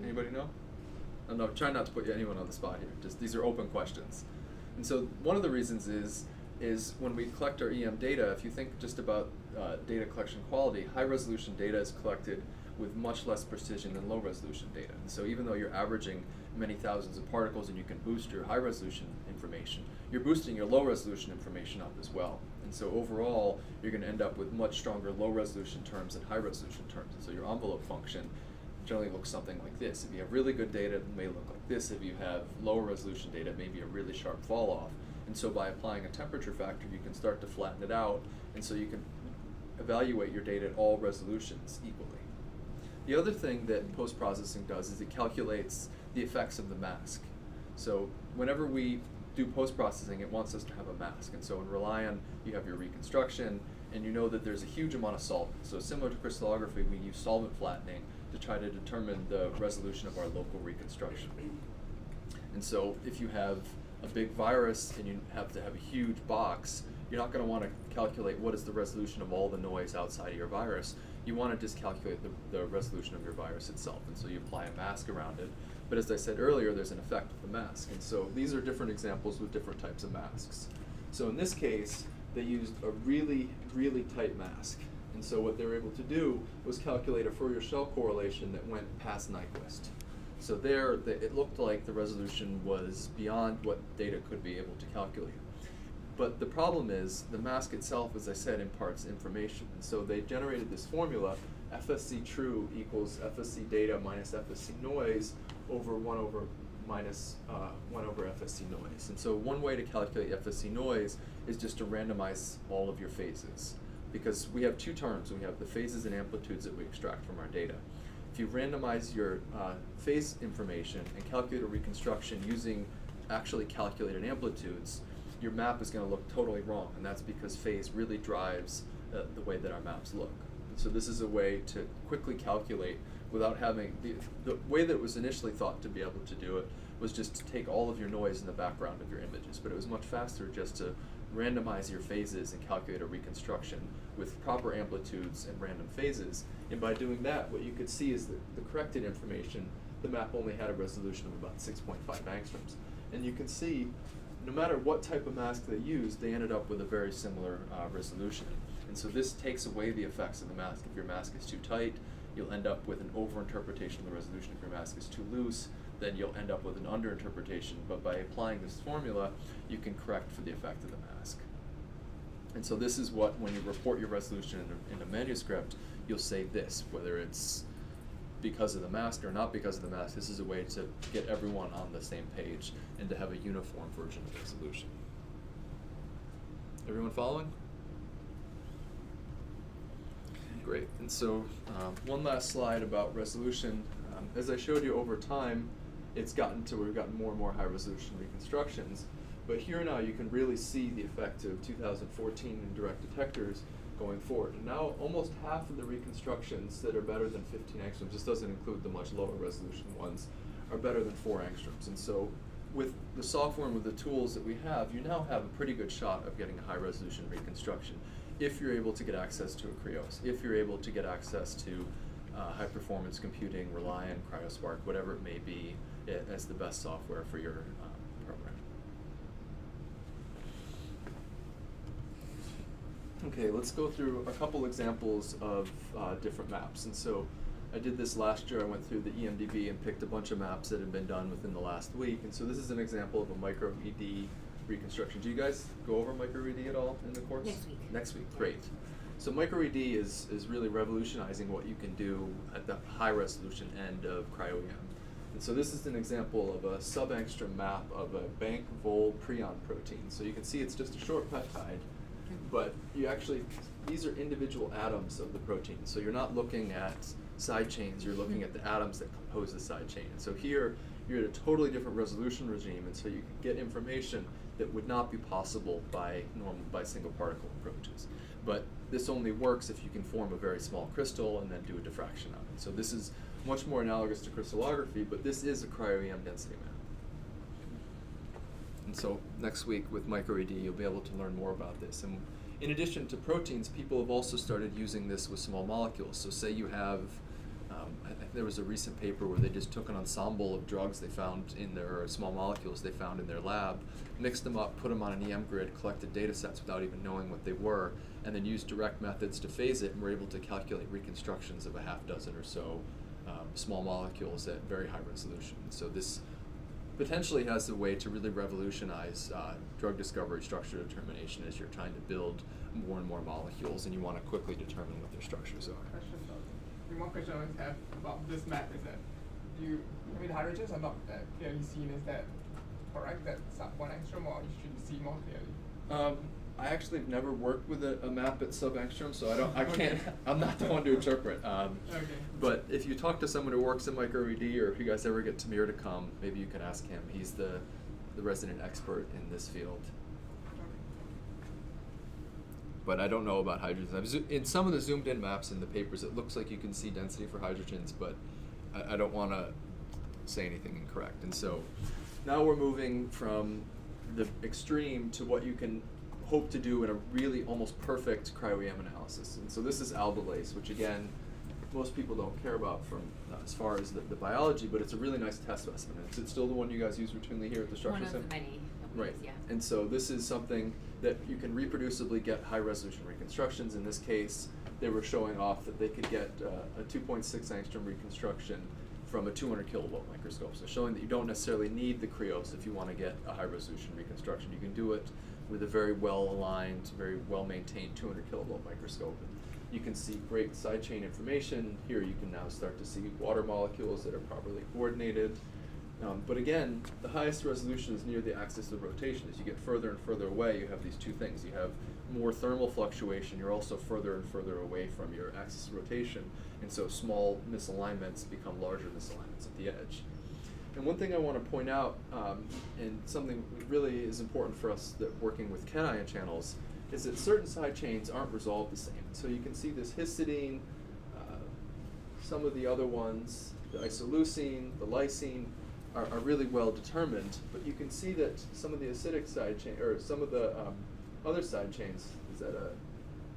Anybody know? I'm not trying not to put anyone on the spot here. Just these are open questions. And so one of the reasons is when we collect our EM data, if you think just about data collection quality, high resolution data is collected with much less precision than low resolution data. And so even though you're averaging many thousands of particles and you can boost your high resolution information, you're boosting your low resolution information up as well. And so overall, you're going to end up with much stronger low resolution terms than high resolution terms. And so your envelope function generally looks something like this. If you have really good data, it may look like this. If you have lower resolution data, it may be a really sharp fall off. And so by applying a temperature factor, you can start to flatten it out, and so you can evaluate your data at all resolutions equally. The other thing that post-processing does is it calculates the effects of the mask. So whenever we do post-processing, it wants us to have a mask. And so in Relion, you have your reconstruction, and you know that there's a huge amount of solvent. So similar to crystallography, we use solvent flattening to try to determine the resolution of our local reconstruction. And so if you have a big virus and you have to have a huge box, you're not going to want to calculate what is the resolution of all the noise outside of your virus. You want to just calculate the resolution of your virus itself, and so you apply a mask around it. But as I said earlier, there's an effect of the mask, and so these are different examples with different types of masks. So in this case, they used a really, really tight mask. And so what they were able to do was calculate a Fourier shell correlation that went past Nyquist. So there, it looked like the resolution was beyond what data could be able to calculate. But the problem is, the mask itself, as I said, imparts information. And so they generated this formula, FSC true equals FSC data minus FSC noise over 1 over minus 1 over FSC noise. And so one way to calculate FSC noise is just to randomize all of your phases. Because we have two terms. We have the phases and amplitudes that we extract from our data. If you randomize your phase information and calculate a reconstruction using actually calculated amplitudes, your map is going to look totally wrong, and that's because phase really drives the way that our maps look. And so this is a way to quickly calculate without having, the way that it was initially thought to be able to do it was just to take all of your noise in the background of your images, but it was much faster just to randomize your phases and calculate a reconstruction with proper amplitudes and random phases. And by doing that, what you could see is that the corrected information, the map only had a resolution of about 6.5 angstroms. And you can see, no matter what type of mask they used, they ended up with a very similar resolution. And so this takes away the effects of the mask. If your mask is too tight, you'll end up with an overinterpretation of the resolution. If your mask is too loose, then you'll end up with an underinterpretation. But by applying this formula, you can correct for the effect of the mask. And so this is what, when you report your resolution in a manuscript, you'll say this, whether it's because of the mask or not because of the mask. This is a way to get everyone on the same page and to have a uniform version of resolution. Everyone following? Great. And so one last slide about resolution. As I showed you, over time, it's gotten to where we've gotten more and more high resolution reconstructions. But here now you can really see the effect of 2014 in direct detectors going forward. And now almost half of the reconstructions that are better than 15 angstroms, this doesn't include the much lower resolution ones, are better than 4 angstroms. And so with the software and with the tools that we have, you now have a pretty good shot of getting a high resolution reconstruction if you're able to get access to a Krios, if you're able to get access to high performance computing, Relion, CryoSpark, whatever it may be, as the best software for your program. Okay, let's go through a couple examples of different maps. And so I did this last year. I went through the EMDB and picked a bunch of maps that had been done within the last week. And so this is an example of a micro-ED reconstruction. Do you guys go over micro-ED at all in the course? Next week. Next week, great. So micro-ED is really revolutionizing what you can do at the high resolution end of Cryo-EM. And so this is an example of a sub-angstrom map of a bank vol prion protein. So you can see it's just a short peptide, But you actually, these are individual atoms of the protein. So you're not looking at side chains, you're looking at the atoms that compose the side chain. And so here, you're at a totally different resolution regime, and so you can get information that would not be possible by single particle approaches. But this only works if you can form a very small crystal and then do a diffraction of it. So this is much more analogous to crystallography, but this is a cryo-EM density map. And so next week with micro-ED, you'll be able to learn more about this. And in addition to proteins, people have also started using this with small molecules. So say you have, I think there was a recent paper where they just took an ensemble of drugs they found in their, or small molecules they found in their lab, mixed them up, put them on an EM grid, collected data sets without even knowing what they were, and then used direct methods to phase it, and were able to calculate reconstructions of a half dozen or so small molecules at very high resolution. So this potentially has a way to really revolutionize drug discovery structure determination as you're trying to build more and more molecules and you want to quickly determine what their structures are. One question I always have about this map is that the hydrogens are not that clearly seen. Is that correct? That sub 1 angstrom, or you should see more clearly? I actually have never worked with a map at sub-angstrom, so I can't, I'm not the one to interpret. Okay. But if you talk to someone who works in micro-ED, or if you guys ever get Tamir to come, maybe you can ask him. He's the resident expert in this field. But I don't know about hydrogens. In some of the zoomed in maps in the papers, it looks like you can see density for hydrogens, but I don't want to say anything incorrect. And so now we're moving from the extreme to what you can hope to do in a really almost perfect cryo-EM analysis. And so this is aldolase, which again, most people don't care about from as far as the biology, but it's a really nice test specimen. Is it still the one you guys use routinely here at the structure center? One of the many. Right. Yeah. And so this is something that you can reproducibly get high resolution reconstructions. In this case, they were showing off that they could get a 2.6 angstrom reconstruction from a 200 kilovolt microscope. So showing that you don't necessarily need the Cryos if you want to get a high resolution reconstruction. You can do it with a very well aligned, very well maintained 200 kilovolt microscope. You can see great side chain information. Here you can now start to see water molecules that are properly coordinated. But again, the highest resolution is near the axis of rotation. As you get further and further away, you have these two things. You have more thermal fluctuation. You're also further and further away from your axis of rotation. And so small misalignments become larger misalignments at the edge. And one thing I want to point out, and something that really is important for us that working with cation channels, is that certain side chains aren't resolved the same. So you can see this histidine, some of the other ones, the isoleucine, the lysine, are really well determined, but you can see that some of the acidic side chain, or some of the other side chains, is that a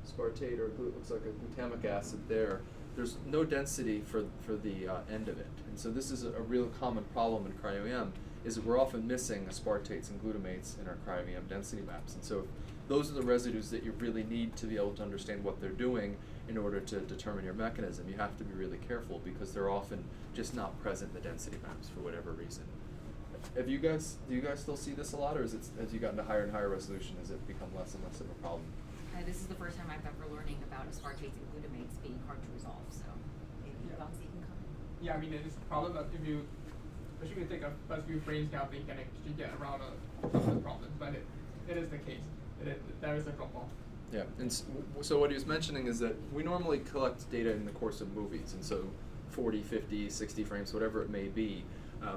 aspartate or looks like a glutamic acid there, there's no density for the end of it. And so this is a real common problem in cryo-EM, is that we're often missing aspartates and glutamates in our cryo-EM density maps. And so those are the residues that you really need to be able to understand what they're doing in order to determine your mechanism. You have to be really careful because they're often just not present in the density maps for whatever reason. Do you guys still see this a lot, or is it, as you got into higher and higher resolution, has it become less and less of a problem? This is the first time I've ever learning about aspartates and glutamates being hard to resolve, so maybe Boxy can come. Yeah, I mean, it is a problem that if you, especially if you take a first few frames now, you can actually get around some of the problems, but it is the case. There is a drop-off. Yeah, and so what he was mentioning is that we normally collect data in the course of movies, and so 40, 50, 60 frames, whatever it may be.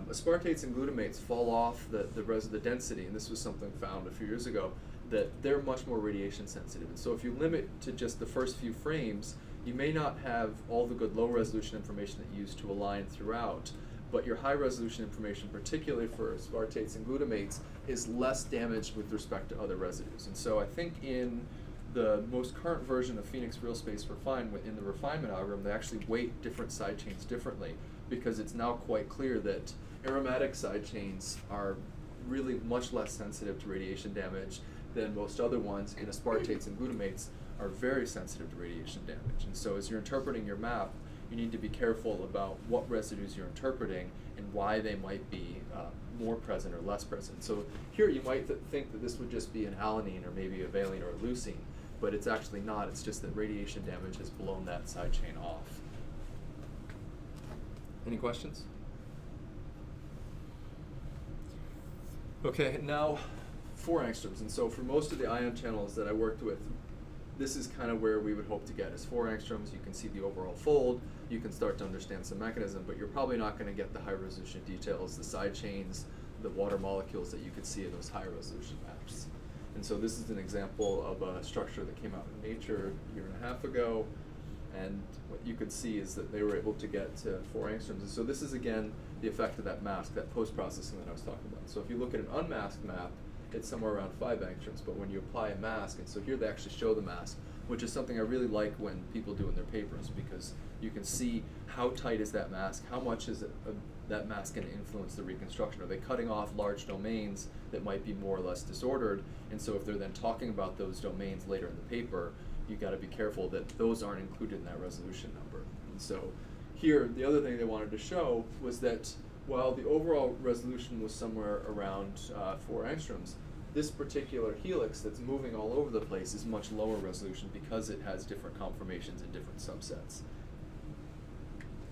Aspartates and glutamates fall off the density, and this was something found a few years ago, that they're much more radiation sensitive. And so if you limit to just the first few frames, you may not have all the good low resolution information that you use to align throughout, but your high resolution information, particularly for aspartates and glutamates, is less damaged with respect to other residues. And so I think in the most current version of Phoenix Real Space Refine, in the refinement algorithm, they actually weight different side chains differently, because it's now quite clear that aromatic side chains are really much less sensitive to radiation damage than most other ones, and aspartates and glutamates are very sensitive to radiation damage. And so as you're interpreting your map, you need to be careful about what residues you're interpreting and why they might be more present or less present. So here you might think that this would just be an alanine or maybe a valine or a leucine, but it's actually not. It's just that radiation damage has blown that side chain off. Any questions? Okay, now 4 angstroms. And so for most of the ion channels that I worked with, this is kind of where we would hope to get is 4 angstroms. You can see the overall fold. You can start to understand some mechanism, but you're probably not going to get the high resolution details, the side chains, the water molecules that you could see in those high resolution maps. And so this is an example of a structure that came out in Nature a year and a half ago. And what you could see is that they were able to get to 4 angstroms. And so this is, again, the effect of that mask, that post-processing that I was talking about. So if you look at an unmasked map, it's somewhere around 5 angstroms. But when you apply a mask, and so here they actually show the mask, which is something I really like when people do in their papers, because you can see how tight is that mask, how much is that mask going to influence the reconstruction. Are they cutting off large domains that might be more or less disordered? And so if they're then talking about those domains later in the paper, you got to be careful that those aren't included in that resolution number. And so here, the other thing they wanted to show was that while the overall resolution was somewhere around 4 angstroms, this particular helix that's moving all over the place is much lower resolution because it has different conformations and different subsets.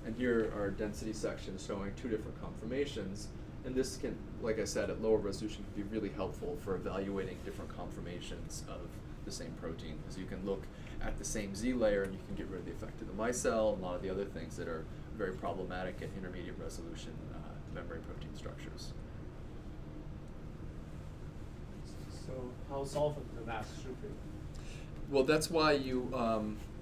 And here are density sections showing 2 different conformations. And this can, like I said, at lower resolution can be really helpful for evaluating different conformations of the same protein, because you can look at the same Z layer and you can get rid of the effect of the micelle and a lot of the other things that are very problematic at intermediate resolution membrane protein structures. So how solvent the mask should be? Well, that's why you,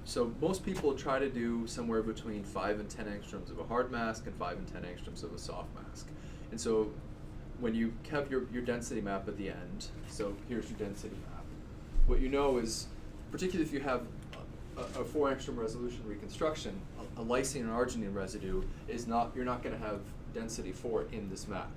so most people try to do somewhere between 5 and 10 angstroms of a hard mask and 5 and 10 angstroms of a soft mask. And so when you have your density map at the end, so here's your density map, what you know is, particularly if you have a 4 angstrom resolution reconstruction, a lysine and arginine residue is not, you're not going to have density for it in this map.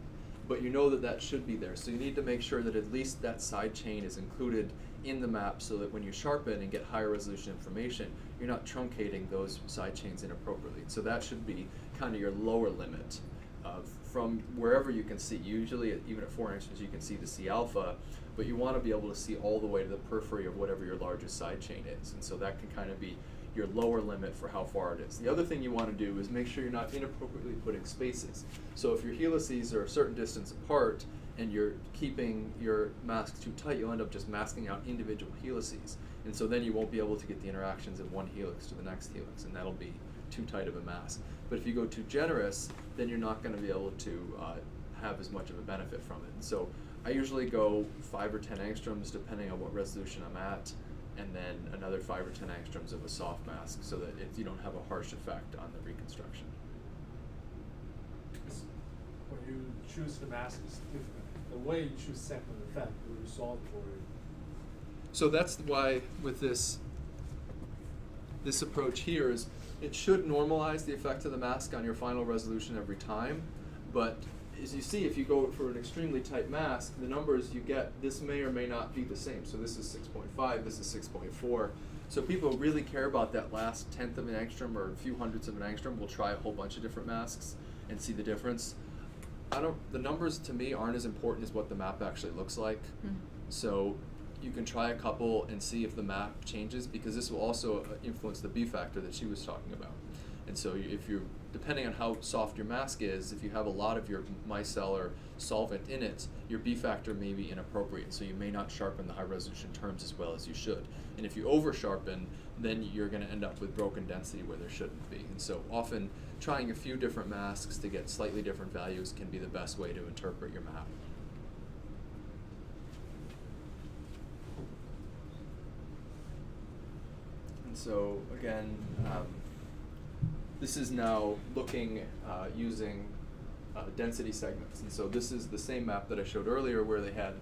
But you know that that should be there. So you need to make sure that at least that side chain is included in the map so that when you sharpen and get higher resolution information, you're not truncating those side chains inappropriately. So that should be kind of your lower limit of from wherever you can see. Usually, even at 4 angstroms, you can see the C alpha, but you want to be able to see all the way to the periphery of whatever your largest side chain is. And so that can kind of be your lower limit for how far it is. The other thing you want to do is make sure you're not inappropriately putting spaces. So if your helices are a certain distance apart and you're keeping your masks too tight, you'll end up just masking out individual helices. And so then you won't be able to get the interactions of one helix to the next helix, and that'll be too tight of a mask. But if you go too generous, then you're not going to be able to have as much of a benefit from it. And so I usually go 5 or 10 angstroms depending on what resolution I'm at, and then another 5 or 10 angstroms of a soft mask so that you don't have a harsh effect on the reconstruction. When you choose the mask is different. The way you choose segment effect will resolve for it. So that's why with this approach here is it should normalize the effect of the mask on your final resolution every time, but as you see, if you go for an extremely tight mask, the numbers you get, this may or may not be the same. So this is 6.5, this is 6.4. So people who really care about that last tenth of an angstrom or a few hundredths of an angstrom will try a whole bunch of different masks and see the difference. The numbers to me aren't as important as what the map actually looks like. Mm-hmm. So you can try a couple and see if the map changes, because this will also influence the B factor that she was talking about. And so if you're, depending on how soft your mask is, if you have a lot of your micelle or solvent in it, your B factor may be inappropriate, so you may not sharpen the high resolution terms as well as you should. And if you over sharpen, then you're going to end up with broken density where there shouldn't be. And so often trying a few different masks to get slightly different values can be the best way to interpret your map. And so again, this is now looking using density segments. And so this is the same map that I showed earlier where they had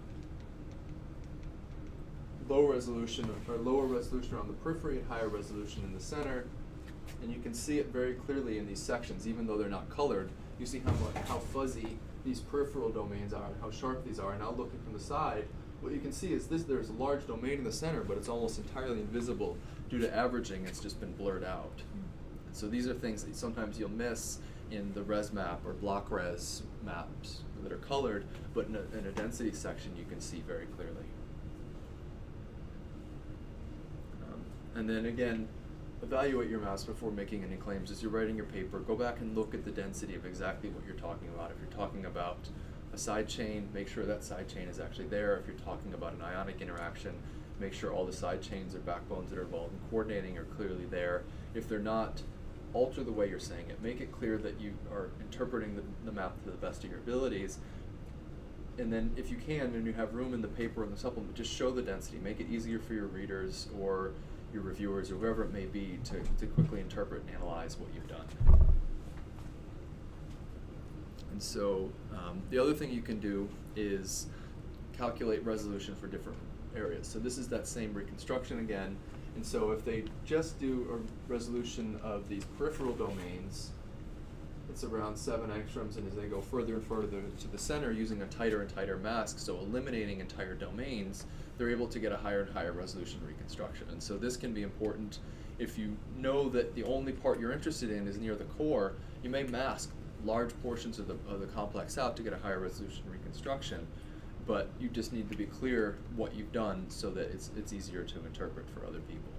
low resolution or lower resolution on the periphery and higher resolution in the center. And you can see it very clearly in these sections, even though they're not colored. You see how fuzzy these peripheral domains are and how sharp these are. And now looking from the side, what you can see is there's a large domain in the center, but it's almost entirely invisible due to averaging. It's just been blurred out. So these are things that sometimes you'll miss in the res map or block res maps that are colored, but in a density section you can see very clearly. And then again, evaluate your maps before making any claims. As you're writing your paper, go back and look at the density of exactly what you're talking about. If you're talking about a side chain, make sure that side chain is actually there. If you're talking about an ionic interaction, make sure all the side chains or backbones that are involved in coordinating are clearly there. If they're not, alter the way you're saying it. Make it clear that you are interpreting the map to the best of your abilities. And then if you can, and you have room in the paper and the supplement, just show the density. Make it easier for your readers or your reviewers or whoever it may be to quickly interpret and analyze what you've done. And so the other thing you can do is calculate resolution for different areas. So this is that same reconstruction again. And so if they just do a resolution of these peripheral domains, it's around 7 angstroms, and as they go further and further to the center using a tighter and tighter mask, so eliminating entire domains, they're able to get a higher and higher resolution reconstruction. And so this can be important if you know that the only part you're interested in is near the core. You may mask large portions of the complex out to get a higher resolution reconstruction, but you just need to be clear what you've done so that it's easier to interpret for other people.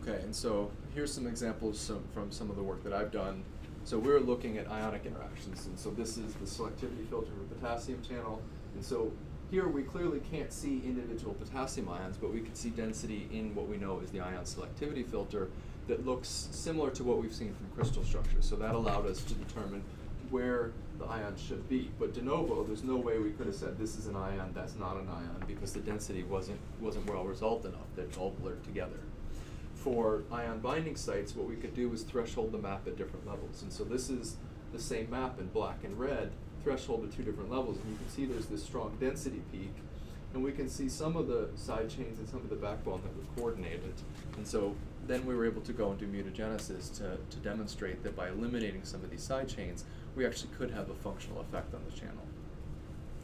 Okay, and so here's some examples from some of the work that I've done. So we're looking at ionic interactions, and so this is the selectivity filter for potassium channel. And so here we clearly can't see individual potassium ions, but we can see density in what we know is the ion selectivity filter that looks similar to what we've seen from crystal structures. So that allowed us to determine where the ions should be. But de novo, there's no way we could have said this is an ion, that's not an ion, because the density wasn't well resolved enough, that it's all blurred together. For ion binding sites, what we could do is threshold the map at different levels. And so this is the same map in black and red, threshold at 2 different levels. And you can see there's this strong density peak. And we can see some of the side chains and some of the backbone that were coordinated. And so then we were able to go and do mutagenesis to demonstrate that by eliminating some of these side chains, we actually could have a functional effect on the channel.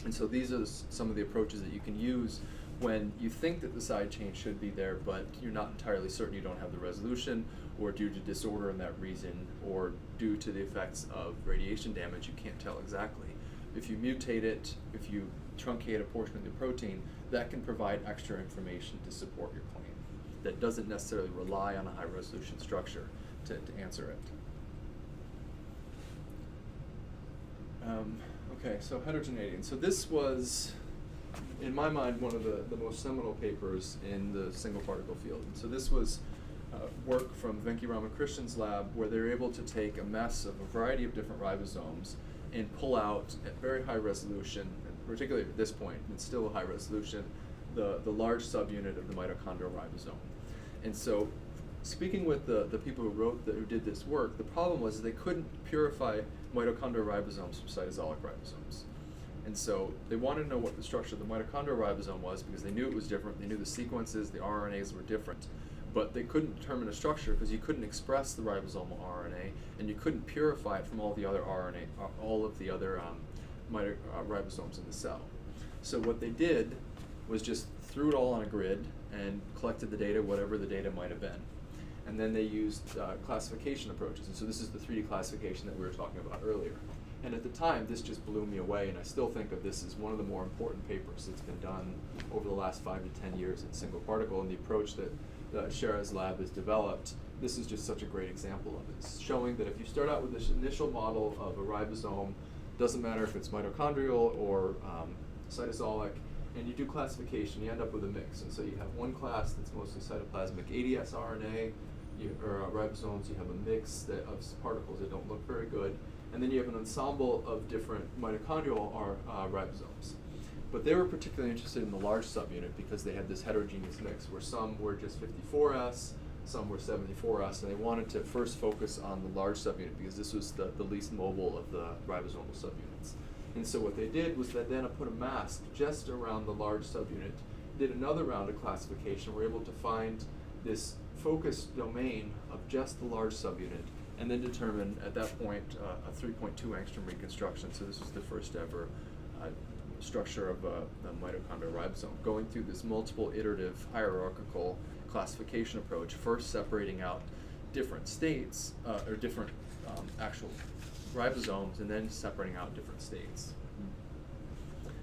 And so these are some of the approaches that you can use when you think that the side chain should be there, but you're not entirely certain, you don't have the resolution, or due to disorder in that region, or due to the effects of radiation damage, you can't tell exactly. If you mutate it, if you truncate a portion of the protein, that can provide extra information to support your claim. That doesn't necessarily rely on a high resolution structure to answer it. Okay, so heterogeneity. And so this was, in my mind, one of the most seminal papers in the single particle field. And so this was work from Venki Ramakrishnan's lab, where they were able to take a mess of a variety of different ribosomes and pull out at very high resolution, and particularly at this point, it's still a high resolution, the large subunit of the mitochondrial ribosome. And so, speaking with the people who did this work, the problem was they couldn't purify mitochondrial ribosomes from cytosolic ribosomes. And so they wanted to know what the structure of the mitochondrial ribosome was because they knew it was different, they knew the sequences, the RNAs were different. But they couldn't determine a structure because you couldn't express the ribosomal RNA, and you couldn't purify it from all the other RNA, all of the other ribosomes in the cell. So what they did was just threw it all on a grid and collected the data, whatever the data might have been. And then they used classification approaches. And so this is the 3D classification that we were talking about earlier. And at the time, this just blew me away, and I still think of this as one of the more important papers that's been done over the last 5 to 10 years in single particle, and the approach that Shara's lab has developed. This is just such a great example of it. It's showing that if you start out with this initial model of a ribosome, doesn't matter if it's mitochondrial or cytosolic, and you do classification, you end up with a mix. And so you have one class that's mostly cytoplasmic ADS RNA, or ribosomes, you have a mix of particles that don't look very good, and then you have an ensemble of different mitochondrial ribosomes. But they were particularly interested in the large subunit because they had this heterogeneous mix where some were just 54S, some were 74S, and they wanted to first focus on the large subunit because this was the least mobile of the ribosomal subunits. And so what they did was they then put a mask just around the large subunit, did another round of classification, were able to find this focused domain of just the large subunit, and then determine at that point a 3.2 angstrom reconstruction. So this was the first ever structure of the mitochondrial ribosome, going through this multiple iterative hierarchical classification approach, first separating out different states, or different actual ribosomes, and then separating out different states.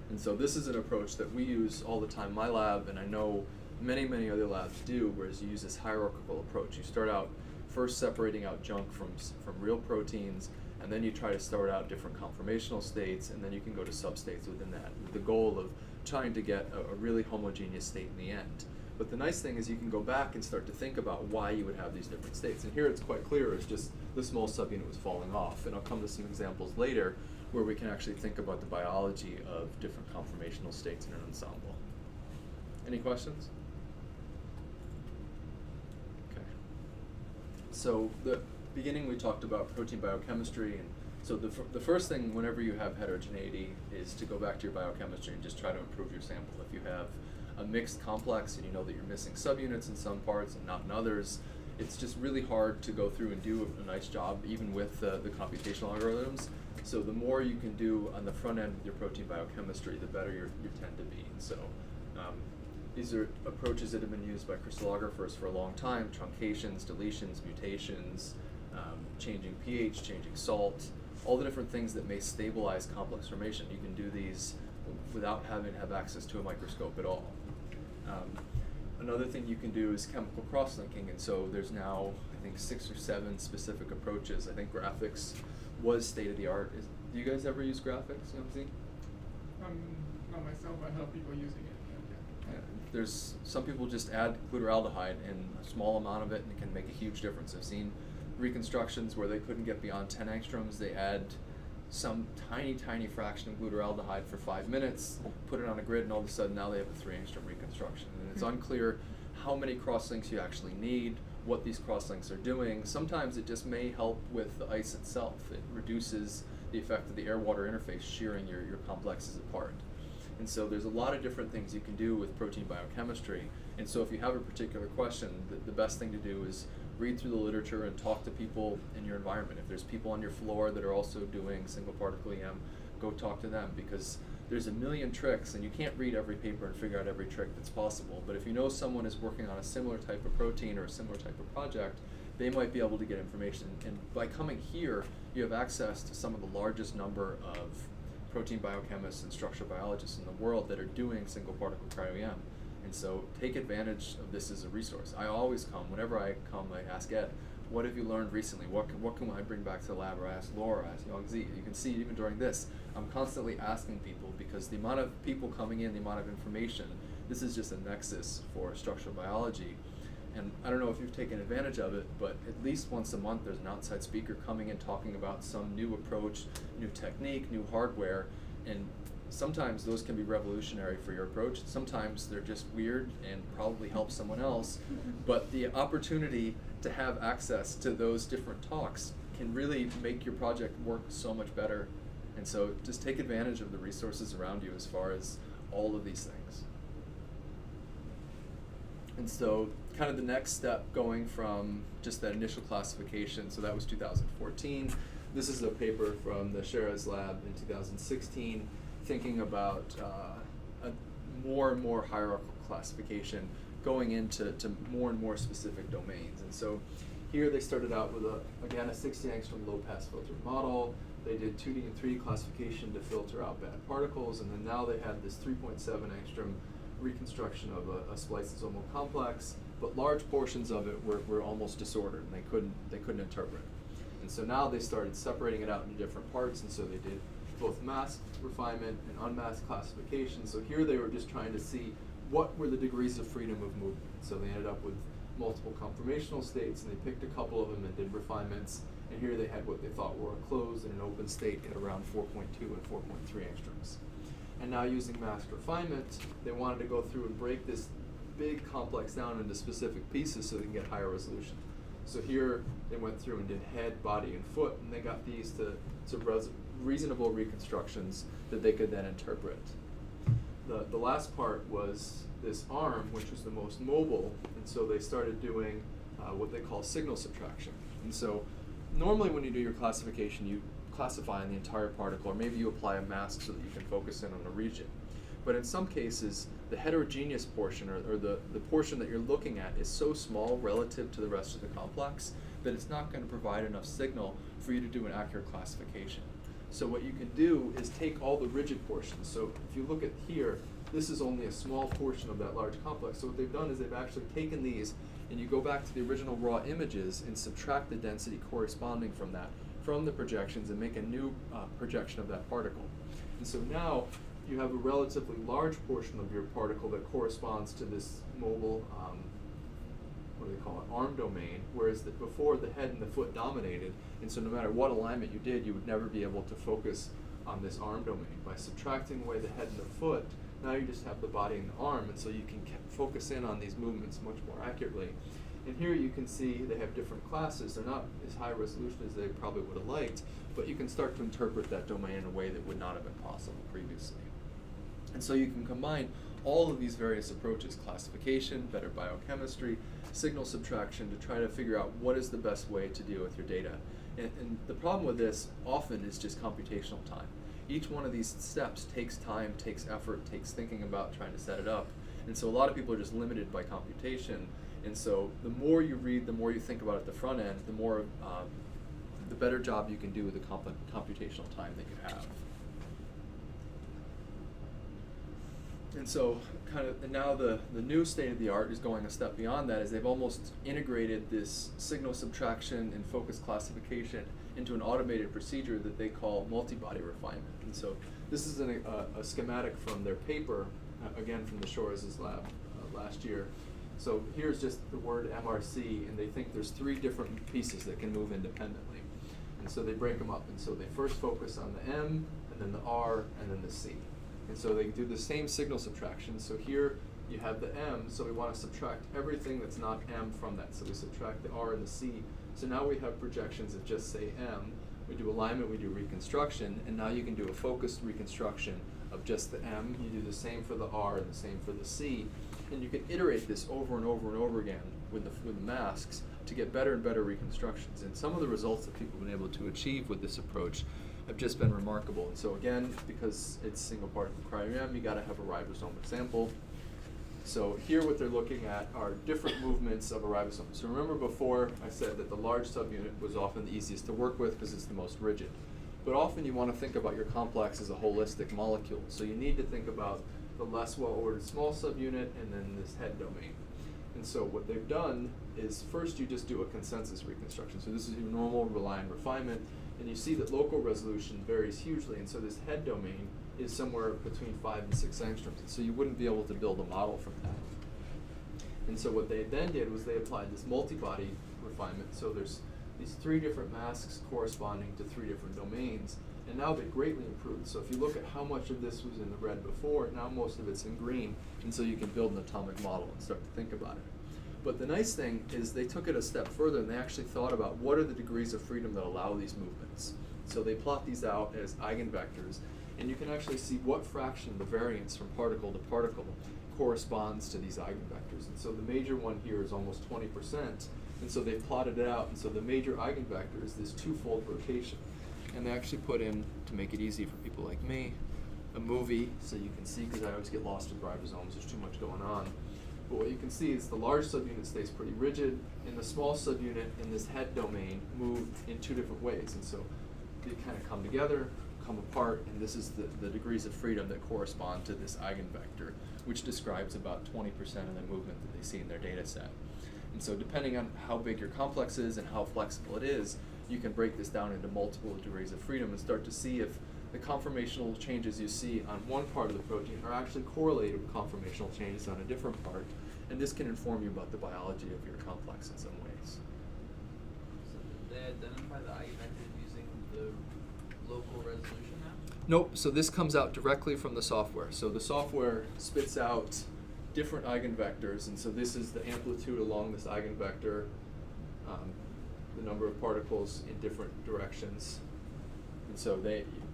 And so this is an approach that we use all the time in my lab, and I know many, many other labs do, whereas you use this hierarchical approach. You start out first separating out junk from real proteins, and then you try to sort out different conformational states, and then you can go to substates within that, with the goal of trying to get a really homogeneous state in the end. But the nice thing is you can go back and start to think about why you would have these different states. And here it's quite clear, it's just the small subunit was falling off. And I'll come to some examples later where we can actually think about the biology of different conformational states in an ensemble. Any questions? Okay. So the beginning we talked about protein biochemistry, and so the first thing whenever you have heterogeneity is to go back to your biochemistry and just try to improve your sample. If you have a mixed complex and you know that you're missing subunits in some parts and not in others, it's just really hard to go through and do a nice job even with the computational algorithms. So the more you can do on the front end with your protein biochemistry, the better you tend to be. And so these are approaches that have been used by crystallographers for a long time: truncations, deletions, mutations, changing pH, changing salt, all the different things that may stabilize complex formation. You can do these without having to have access to a microscope at all. Another thing you can do is chemical cross-linking, and so there's now, I think, 6 or 7 specific approaches. I think graphics was state-of-the-art. Do you guys ever use graphics, SEMC? Not myself, I help people using it. Yeah, there's some people just add glutaraldehyde in a small amount of it, and it can make a huge difference. I've seen reconstructions where they couldn't get beyond 10 angstroms. They add some tiny fraction of glutaraldehyde for 5 minutes, put it on a grid, and all of a sudden now they have a 3 angstrom reconstruction. And it's unclear how many crosslinks you actually need, what these crosslinks are doing. Sometimes it just may help with the ice itself. It reduces the effect of the air-water interface shearing your complexes apart. And so there's a lot of different things you can do with protein biochemistry. And so if you have a particular question, the best thing to do is read through the literature and talk to people in your environment. If there's people on your floor that are also doing single particle EM, go talk to them, because there's a million tricks and you can't read every paper and figure out every trick that's possible. But if you know someone is working on a similar type of protein or a similar type of project, they might be able to get information. And by coming here, you have access to some of the largest number of protein biochemists and structural biologists in the world that are doing single particle cryo-EM. And so take advantage of this as a resource. I always come, whenever I come, I ask Ed, what have you learned recently? What can I bring back to the lab? Or I ask Laura, I ask Yongzi. You can see even during this, I'm constantly asking people, because the amount of people coming in, the amount of information, this is just a nexus for structural biology. And I don't know if you've taken advantage of it, but at least once a month there's an outside speaker coming in talking about some new approach, new technique, new hardware, and sometimes those can be revolutionary for your approach. Sometimes they're just weird and probably help someone else. But the opportunity to have access to those different talks can really make your project work so much better. And so just take advantage of the resources around you as far as all of these things. And so kind of the next step, going from just that initial classification, so that was 2014. This is a paper from the Sherez lab in 2016, thinking about a more and more hierarchical classification, going into more and more specific domains. And so here they started out with, again, a 60 angstrom low pass filter model. They did 2D and 3D classification to filter out bad particles, and then now they had this 3.7 angstrom reconstruction of a spliceosomal complex, but large portions of it were almost disordered, and they couldn't interpret. And so now they started separating it out into different parts, and so they did both masked refinement and unmasked classification. So here they were just trying to see what were the degrees of freedom of movement. So they ended up with multiple conformational states, and they picked a couple of them and did refinements. And here they had what they thought were a closed and an open state at around 4.2 and 4.3 angstroms. And now using masked refinement, they wanted to go through and break this big complex down into specific pieces so they can get higher resolution. So here they went through and did head, body, and foot, and they got these to reasonable reconstructions that they could then interpret. The last part was this arm, which was the most mobile, and so they started doing what they call signal subtraction. And so normally when you do your classification, you classify on the entire particle, or maybe you apply a mask so that you can focus in on a region. But in some cases, the heterogeneous portion, or the portion that you're looking at, is so small relative to the rest of the complex that it's not going to provide enough signal for you to do an accurate classification. So what you can do is take all the rigid portions. So if you look at here, this is only a small portion of that large complex. So what they've done is they've actually taken these, and you go back to the original raw images and subtract the density corresponding from that, from the projections, and make a new projection of that particle. And so now you have a relatively large portion of your particle that corresponds to this mobile, what do they call it, arm domain, whereas before the head and the foot dominated, and so no matter what alignment you did, you would never be able to focus on this arm domain. By subtracting away the head and the foot, now you just have the body and the arm, and so you can focus in on these movements much more accurately. And here you can see they have different classes. They're not as high resolution as they probably would have liked, but you can start to interpret that domain in a way that would not have been possible previously. And so you can combine all of these various approaches, classification, better biochemistry, signal subtraction, to try to figure out what is the best way to deal with your data. And the problem with this often is just computational time. Each one of these steps takes time, takes effort, takes thinking about trying to set it up. And so a lot of people are just limited by computation. And so the more you read, the more you think about at the front end, the more, the better job you can do with the computational time that you have. And so and now the new state of the art is going a step beyond that, is they've almost integrated this signal subtraction and focus classification into an automated procedure that they call multi-body refinement. And so this is a schematic from their paper, again from the Shores' lab last year. So here's just the word MRC, and they think there's 3 different pieces that can move independently. And so they break them up, and so they first focus on the M, and then the R, and then the C. And so they do the same signal subtraction. So here you have the M, so we want to subtract everything that's not M from that. So we subtract the R and the C. So now we have projections that just say M. We do alignment, we do reconstruction, and now you can do a focused reconstruction of just the M. You do the same for the R and the same for the C. And you can iterate this over and over and over again with the masks to get better and better reconstructions. And some of the results that people have been able to achieve with this approach have just been remarkable. And so again, because it's single particle cryo-EM, you got to have a ribosomal sample. So here what they're looking at are different movements of a ribosome. So remember before I said that the large subunit was often the easiest to work with because it's the most rigid. But often you want to think about your complex as a holistic molecule. So you need to think about the less well-ordered small subunit and then this head domain. And so what they've done is first you just do a consensus reconstruction. So this is your normal reliant refinement, and you see that local resolution varies hugely, and so this head domain is somewhere between 5 and 6 angstroms, and so you wouldn't be able to build a model from that. And so what they then did was they applied this multi-body refinement. So there's these 3 different masks corresponding to 3 different domains, and now they've greatly improved. So if you look at how much of this was in the red before, now most of it's in green, and so you can build an atomic model and start to think about it. But the nice thing is they took it a step further, and they actually thought about what are the degrees of freedom that allow these movements. So they plot these out as eigenvectors, and you can actually see what fraction of the variance from particle to particle corresponds to these eigenvectors. And so the major one here is almost 20%, and so they plotted it out, and so the major eigenvector is this 2-fold rotation. And they actually put in, to make it easy for people like me, a movie so you can see, because I always get lost with ribosomes, there's too much going on. But what you can see is the large subunit stays pretty rigid, and the small subunit in this head domain move in 2 different ways. And so they kind of come together, come apart, and this is the degrees of freedom that correspond to this eigenvector, which describes about 20% of the movement that they see in their data set. And so depending on how big your complex is and how flexible it is, you can break this down into multiple degrees of freedom and start to see if the conformational changes you see on one part of the protein are actually correlated with conformational changes on a different part, and this can inform you about the biology of your complex in some ways. So did they identify the eigenvectors using the local resolution now? Nope, so this comes out directly from the software. So the software spits out different eigenvectors, and so this is the amplitude along this eigenvector, the number of particles in different directions. And so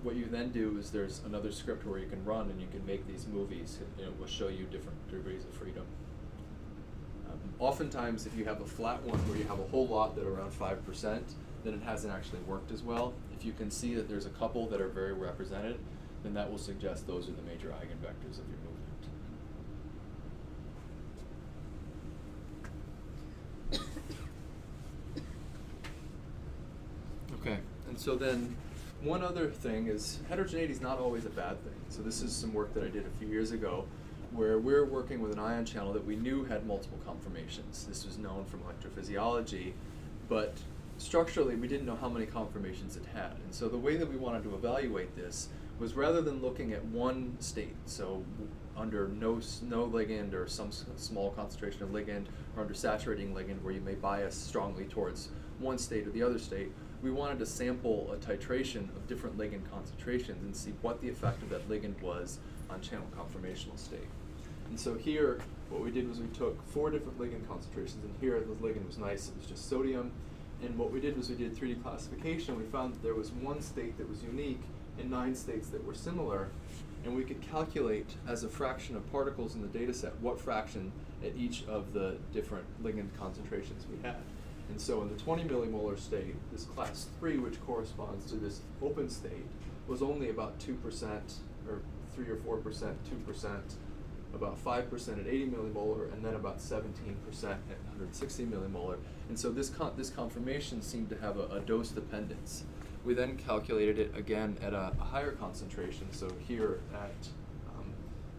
what you then do is there's another script where you can run and you can make these movies, and it will show you different degrees of freedom. Oftentimes, if you have a flat one where you have a whole lot that are around 5%, then it hasn't actually worked as well. If you can see that there's a couple that are very represented, then that will suggest those are the major eigenvectors of your movement. Okay, and so then one other thing is heterogeneity is not always a bad thing. So this is some work that I did a few years ago where we're working with an ion channel that we knew had multiple conformations. This was known from electrophysiology, but structurally we didn't know how many conformations it had. And so the way that we wanted to evaluate this was, rather than looking at one state, so under no ligand or some small concentration of ligand, or under saturating ligand where you may bias strongly towards one state or the other state, we wanted to sample a titration of different ligand concentrations and see what the effect of that ligand was on channel conformational state. And so here, what we did was we took 4 different ligand concentrations, and here the ligand was nice, it was just sodium. And what we did was we did 3D classification. We found that there was 1 state that was unique and 9 states that were similar, and we could calculate as a fraction of particles in the data set what fraction at each of the different ligand concentrations we had. And so in the 20 millimolar state, this class 3, which corresponds to this open state, was only about 2%, or 3 or 4%, 2%, about 5% at 80 millimolar, and then about 17% at 160 millimolar. And so this conformation seemed to have a dose dependence. We then calculated it again at a higher concentration, so here at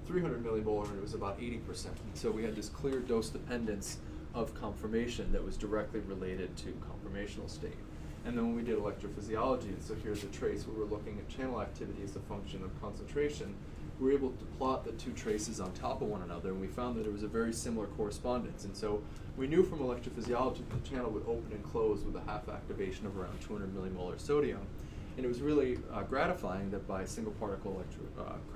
300 millimolar, and it was about 80%. And so we had this clear dose dependence of conformation that was directly related to conformational state. And then when we did electrophysiology, and so here's a trace where we're looking at channel activity as a function of concentration, we were able to plot the 2 traces on top of one another, and we found that there was a very similar correspondence. And so we knew from electrophysiology that the channel would open and close with a half activation of around 200 millimolar sodium. And it was really gratifying that by single particle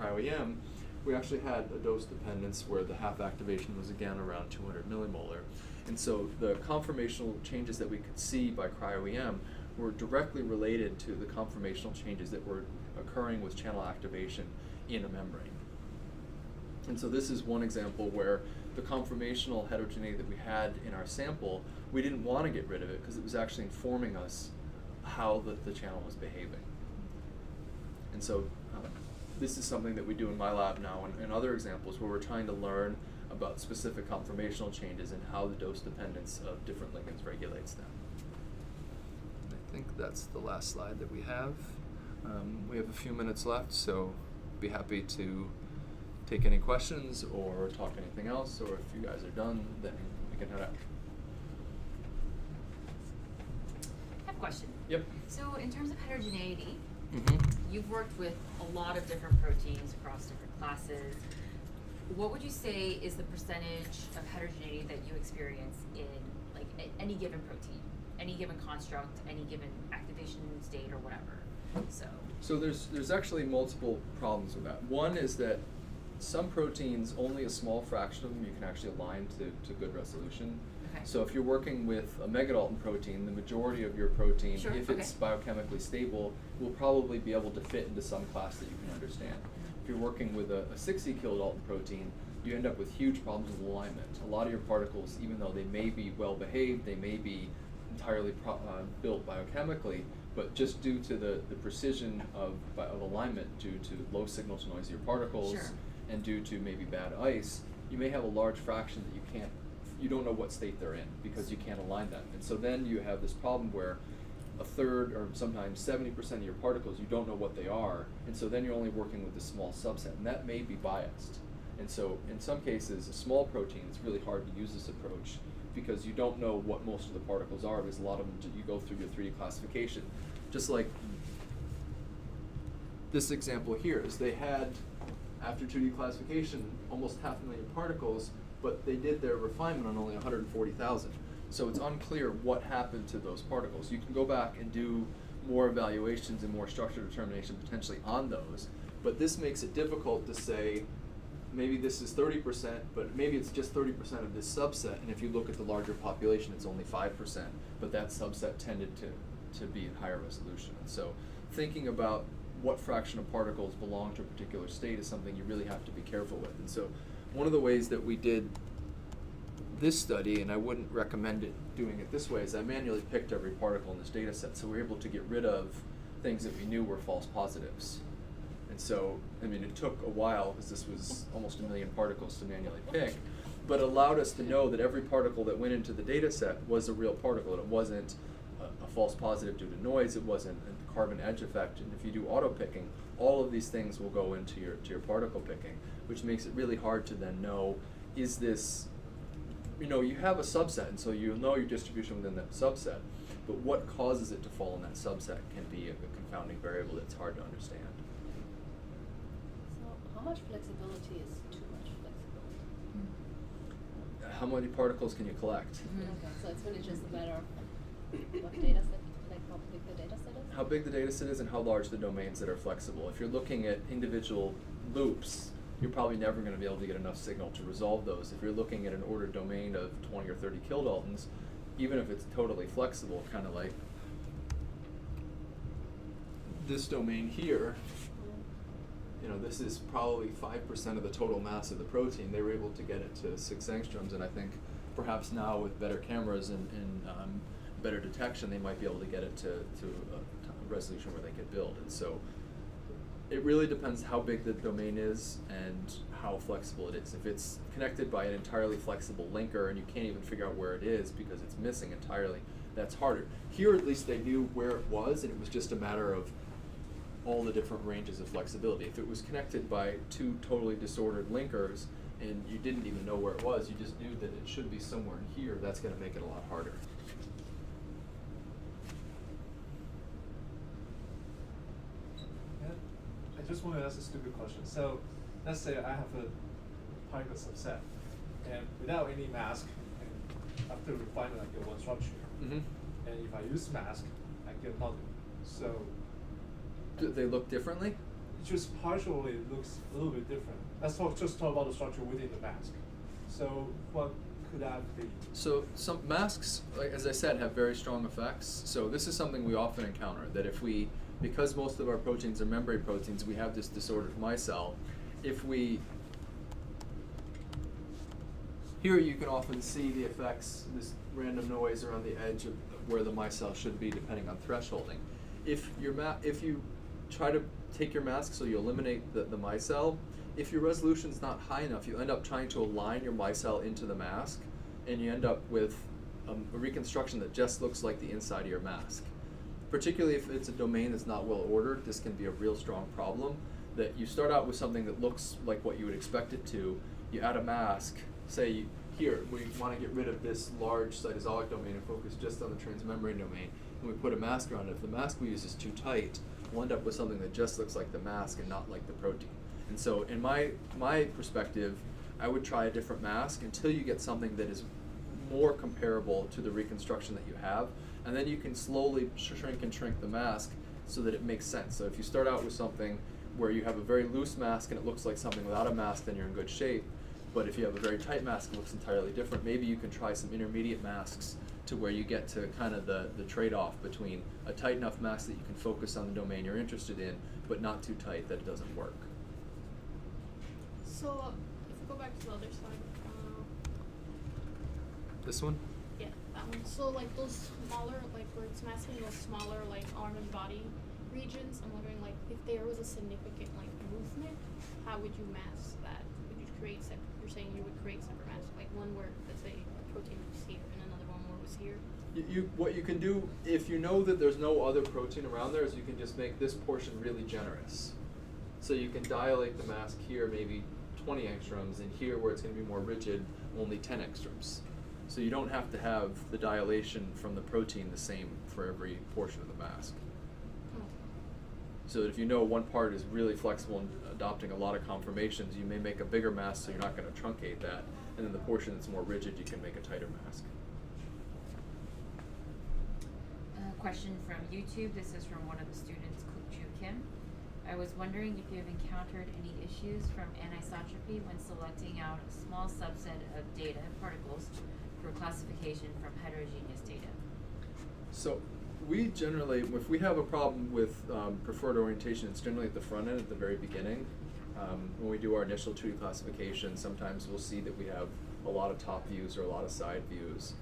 cryo-EM, we actually had a dose dependence where the half activation was again around 200 millimolar. And so the conformational changes that we could see by cryo-EM were directly related to the conformational changes that were occurring with channel activation in a membrane. And so this is one example where the conformational heterogeneity that we had in our sample, we didn't want to get rid of it because it was actually informing us how the channel was behaving. And so this is something that we do in my lab now and other examples where we're trying to learn about specific conformational changes and how the dose dependence of different ligands regulates them. And I think that's the last slide that we have. We have a few minutes left, so be happy to take any questions or talk anything else, or if you guys are done, then we can head out. I have a question. Yep. So in terms of heterogeneity, Mm-hmm. you've worked with a lot of different proteins across different classes. What would you say is the percentage of heterogeneity that you experience in like any given protein, any given construct, any given activation state or whatever? So there's actually multiple problems with that. One is that some proteins, only a small fraction of them you can actually align to good resolution. Okay. So if you're working with a megadalton protein, the majority of your protein, Sure, if it's biochemically stable, will probably be able to fit into some class that you can understand. If you're working with a 60 kilodalton protein, you end up with huge problems with alignment. A lot of your particles, even though they may be well behaved, they may be entirely built biochemically, but just due to the precision of alignment, due to low signal to noise of your particles, Sure. and due to maybe bad ice, you may have a large fraction that you don't know what state they're in because you can't align them. And so then you have this problem where a third or sometimes 70% of your particles, you don't know what they are, and so then you're only working with a small subset, and that may be biased. And so in some cases, a small protein, it's really hard to use this approach because you don't know what most of the particles are, because a lot of them, you go through your 3D classification. Just like this example here is they had, after 2D classification, almost 500,000 particles, but they did their refinement on only 140,000. So it's unclear what happened to those particles. You can go back and do more evaluations and more structure determination potentially on those, but this makes it difficult to say, maybe this is 30%, but maybe it's just 30% of this subset, and if you look at the larger population, it's only 5%, but that subset tended to be at higher resolution. And so thinking about what fraction of particles belong to a particular state is something you really have to be careful with. And so one of the ways that we did this study, and I wouldn't recommend doing it this way, is I manually picked every particle in this data set, so we were able to get rid of things that we knew were false positives. And so, I mean, it took a while because this was almost 1 million particles to manually pick, but it allowed us to know that every particle that went into the data set was a real particle, and it wasn't a false positive due to noise, it wasn't a carbon edge effect. And if you do auto picking, all of these things will go into your particle picking. which makes it really hard to then know, is this, you have a subset, and so you know your distribution within that subset, but what causes it to fall in that subset can be a confounding variable that's hard to understand. So how much flexibility is too much flexibility? How many particles can you collect? Okay, so it's really just a matter of what data set, like how big the data set is? How big the data set is and how large the domains that are flexible. If you're looking at individual loops, you're probably never going to be able to get enough signal to resolve those. If you're looking at an ordered domain of 20 or 30 kilodaltons, even if it's totally flexible, kind of like this domain here, this is probably 5% of the total mass of the protein. They were able to get it to 6 angstroms, and I think perhaps now with better cameras and better detection, they might be able to get it to a resolution where they could build. And so it really depends how big the domain is and how flexible it is. If it's connected by an entirely flexible linker and you can't even figure out where it is because it's missing entirely, that's harder. Here at least they knew where it was, and it was just a matter of all the different ranges of flexibility. If it was connected by 2 totally disordered linkers and you didn't even know where it was, you just knew that it should be somewhere in here, that's going to make it a lot harder. I just want to ask a stupid question. So, let's say I have a particle subset, and without any mask, and after refinement I get one structure. Mm-hmm. And if I use mask, I get another. So, Do they look differently? it just partially looks a little bit different. Let's just talk about the structure within the mask. So, what could that be? So some masks, like as I said, have very strong effects. So this is something we often encounter, that because most of our proteins are membrane proteins, we have this disordered micelle. Here you can often see the effects, this random noise around the edge of where the micelle should be depending on thresholding. If you try to take your mask so you eliminate the micelle, if your resolution's not high enough, you end up trying to align your micelle into the mask, and you end up with a reconstruction that just looks like the inside of your mask. Particularly if it's a domain that's not well ordered, this can be a real strong problem, that you start out with something that looks like what you would expect it to, you add a mask, say here, we want to get rid of this large cytosolic domain and focus just on the transmembrane domain, and we put a mask around it. If the mask we use is too tight, we'll end up with something that just looks like the mask and not like the protein. And so in my perspective, I would try a different mask until you get something that is more comparable to the reconstruction that you have, and then you can slowly shrink the mask so that it makes sense. So if you start out with something where you have a very loose mask and it looks like something without a mask, then you're in good shape. But if you have a very tight mask, it looks entirely different. Maybe you can try some intermediate masks to where you get to kind of the trade-off between a tight enough mask that you can focus on the domain you're interested in, but not too tight that it doesn't work. So if we go back to the other slide, This one? yeah, that one. So like those smaller, like where it's masking those smaller like arm and body regions, I'm wondering like if there was a significant like movement, how would you mask that? Would you create you're saying you would create separate masks, like one where let's say a protein was here and another one where it was here? What you can do, if you know that there's no other protein around there, is you can just make this portion really generous. So you can dilate the mask here maybe 20 angstroms, and here where it's going to be more rigid, only 10 angstroms. So you don't have to have the dilation from the protein the same for every portion of the mask. So that if you know one part is really flexible and adopting a lot of conformations, you may make a bigger mask so you're not going to truncate that, and then the portion that's more rigid, you can make a tighter mask. Question from YouTube. This is from one of the students, Kuk-Chu Kim. I was wondering if you have encountered any issues from anisotropy when selecting out a small subset of data particles for classification from heterogeneous data. So we generally, if we have a problem with preferred orientation, it's generally at the front end, at the very beginning. When we do our initial 2D classification, sometimes we'll see that we have a lot of top views or a lot of side views.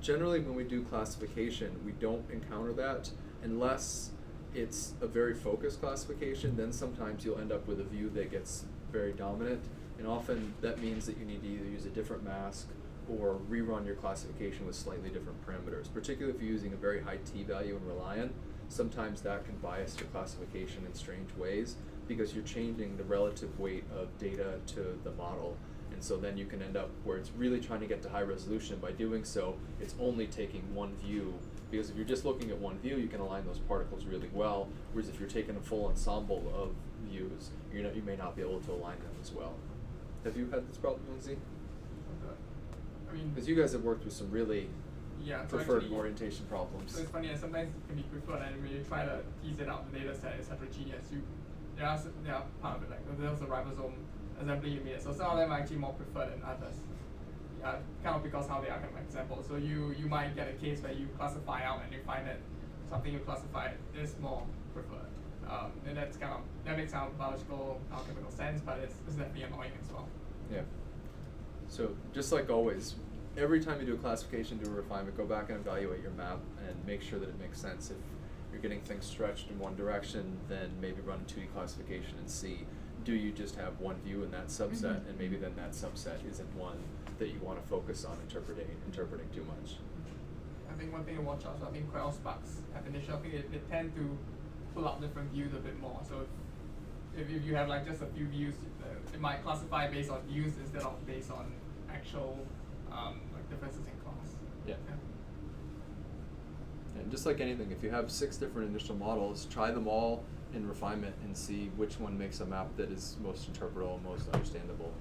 Generally, when we do classification, we don't encounter that unless it's a very focused classification. Then sometimes you'll end up with a view that gets very dominant, and often that means that you need to either use a different mask or rerun your classification with slightly different parameters. Particularly if you're using a very high t-value in Reliant, sometimes that can bias your classification in strange ways. because you're changing the relative weight of data to the model. And so then you can end up where it's really trying to get to high resolution. By doing so, it's only taking one view, because if you're just looking at one view, you can align those particles really well, whereas if you're taking a full ensemble of views, you may not be able to align them as well. Have you had this problem, Lindsay? I mean, Because you guys have worked with some really yeah, so preferred actually, orientation problems. So it's funny, and sometimes it can be preferred, and when you try to tease it out, the data set is heterogeneous. There are part of it, like there's a ribosome assembly unit, so some of them are actually more preferred than others. Yeah, kind of because how they are kind of examples. So you might get a case where you classify out and you find that something you classified is more preferred. And that makes some biological, alchemical sense, but it's definitely annoying as well. Yeah. So just like always, every time you do a classification, do a refinement, go back and evaluate your map and make sure that it makes sense. If you're getting things stretched in one direction, then maybe run a 2D classification and see, do you just have one view in that subset, and maybe then that subset isn't one that you want to focus on interpreting too much. I think one thing to watch out, so I think cryo-sparks definition, I think they tend to pull out different views a bit more. So if you have like just a few views, it might classify based on views instead of based on actual like differences in class. Yeah. And just like anything, if you have 6 different initial models, try them all in refinement and see which one makes a map that is most interpretable, most understandable.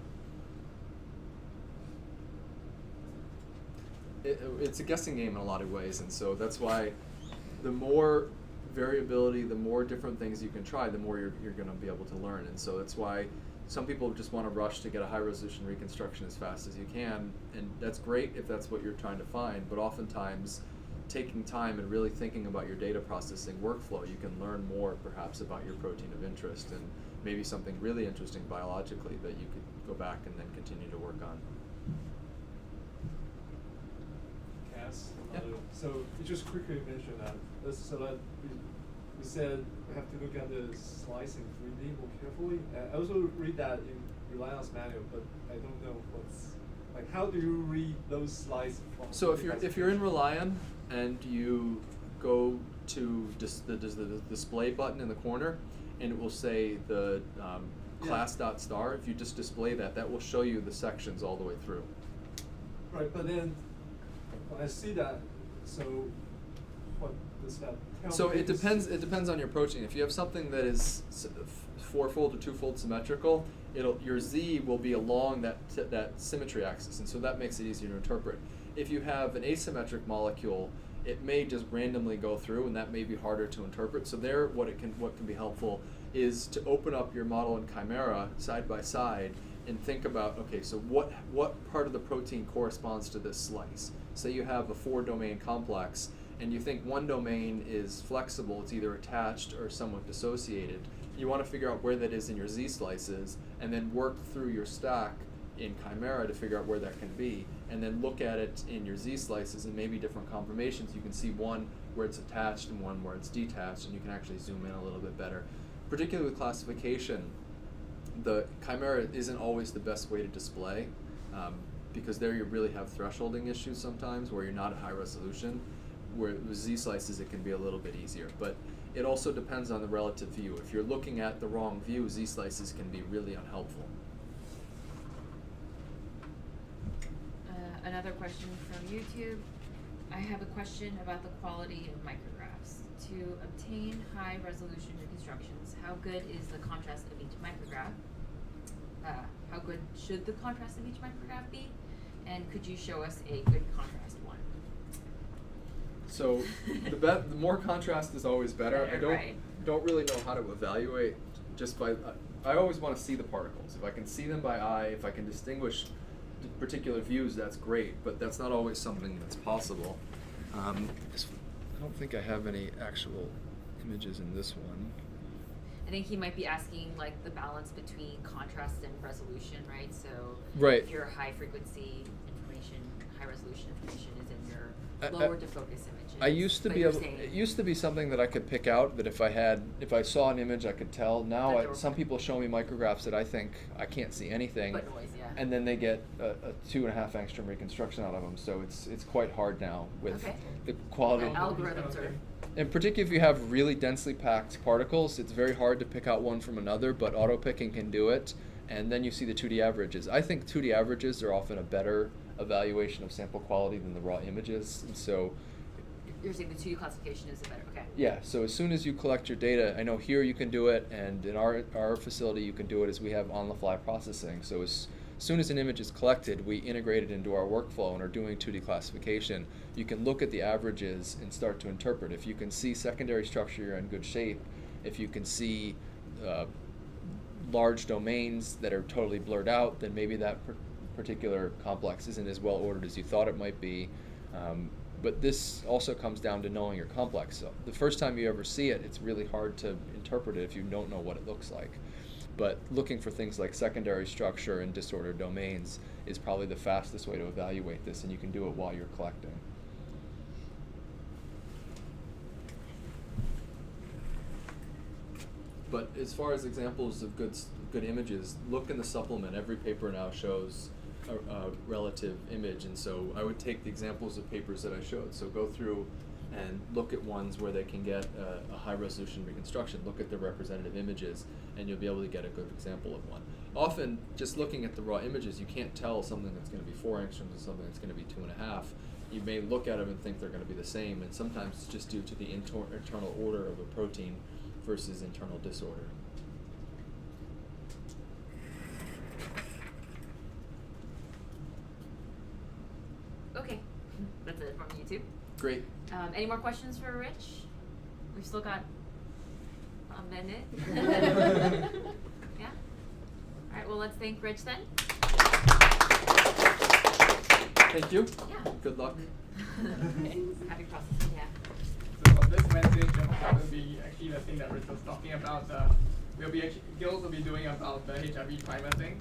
It's a guessing game in a lot of ways, and so that's why the more variability, the more different things you can try, the more you're going to be able to learn. And so that's why some people just want to rush to get a high resolution reconstruction as fast as you can, and that's great if that's what you're trying to find, but oftentimes taking time and really thinking about your data processing workflow, you can learn more perhaps about your protein of interest and maybe something really interesting biologically that you could go back and then continue to work on. Cass, Yeah. so you just quickly mentioned that. So that we said we have to look at the slice in 3D more carefully. I also read that in Reliance manual, but I don't know what's like. How do you read those slices from? So if you're in Reliant and you go to the display button in the corner, and it will say the class.star. If you just display that, that will show you the sections all the way through. Right, but then when I see that, so what does that tell So me? it depends on your protein. If you have something that is 4-fold or 2-fold symmetrical, your Z will be along that symmetry axis, and so that makes it easier to interpret. If you have an asymmetric molecule, it may just randomly go through, and that may be harder to interpret. So what can be helpful is to open up your model and chimera side by side and think about, okay, so what part of the protein corresponds to this slice? Say you have a 4-domain complex, and you think one domain is flexible, it's either attached or somewhat dissociated. You want to figure out where that is in your Z slices, and then work through your stack in Chimera to figure out where that can be, and then look at it in your Z slices and maybe different conformations. You can see one where it's attached and one where it's detached, and you can actually zoom in a little bit better. Particularly with classification, the Chimera isn't always the best way to display, because there you really have thresholding issues sometimes where you're not at high resolution. Where with Z slices it can be a little bit easier, but it also depends on the relative view. If you're looking at the wrong view, Z slices can be really unhelpful. Another question from YouTube. I have a question about the quality of micrographs. To obtain high resolution reconstructions, how good is the contrast of each micrograph? How good should the contrast of each micrograph be? And could you show us a good contrast one? So the more contrast is always better. I don't really know how to evaluate just by. I always want to see the particles. If I can see them by eye, if I can distinguish particular views, that's great. But that's not always something that's possible. I don't think I have any actual images in this one. I think he might be asking like the balance between contrast and resolution, right? So Right. if your high frequency information, high resolution information is in your lower to focus images. It used to be something that I could pick out, that if I saw an image I could tell. Now some people show me micrographs that I think I can't see anything. But noise, yeah. And then they get a 2.5 angstrom reconstruction out of them. So it's quite hard now with Okay. the quality. Algorithms are And particularly if you have really densely packed particles, it's very hard to pick out one from another, but auto-picking can do it. And then you see the 2D averages. I think 2D averages are often a better evaluation of sample quality than the raw images. And so You're saying the 2D classification is a better, okay. yeah, so as soon as you collect your data, I know here you can do it, and in our facility you can do it as we have on-the-fly processing. So as soon as an image is collected, we integrate it into our workflow and are doing 2D classification. You can look at the averages and start to interpret. If you can see secondary structure, you're in good shape. If you can see large domains that are totally blurred out, then maybe that particular complex isn't as well ordered as you thought it might be. But this also comes down to knowing your complex. So the first time you ever see it, it's really hard to interpret it if you don't know what it looks like. But looking for things like secondary structure and disordered domains is probably the fastest way to evaluate this, and you can do it while you're collecting. But as far as examples of good images, look in the supplement. Every paper now shows a relative image, and so I would take the examples of papers that I showed. So go through and look at ones where they can get a high resolution reconstruction. Look at the representative images, and you'll be able to get a good example of one. Often, just looking at the raw images, you can't tell something that's going to be 4 angstroms and something that's going to be 2.5. You may look at them and think they're going to be the same, and sometimes it's just due to the internal order of a protein versus internal disorder. Okay, that's it from YouTube. Great. Any more questions for Rich? We've still got a minute. Yeah? Alright, well let's thank Rich then. Thank you. Yeah. Good luck. Happy processing, yeah. So for this message, will be actually the thing that Rich was talking about. Gilles will be doing about the HIV primer thing.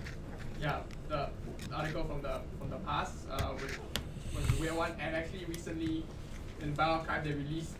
Yeah, the article from the past, which was the weird one, and actually recently in bioarchive they released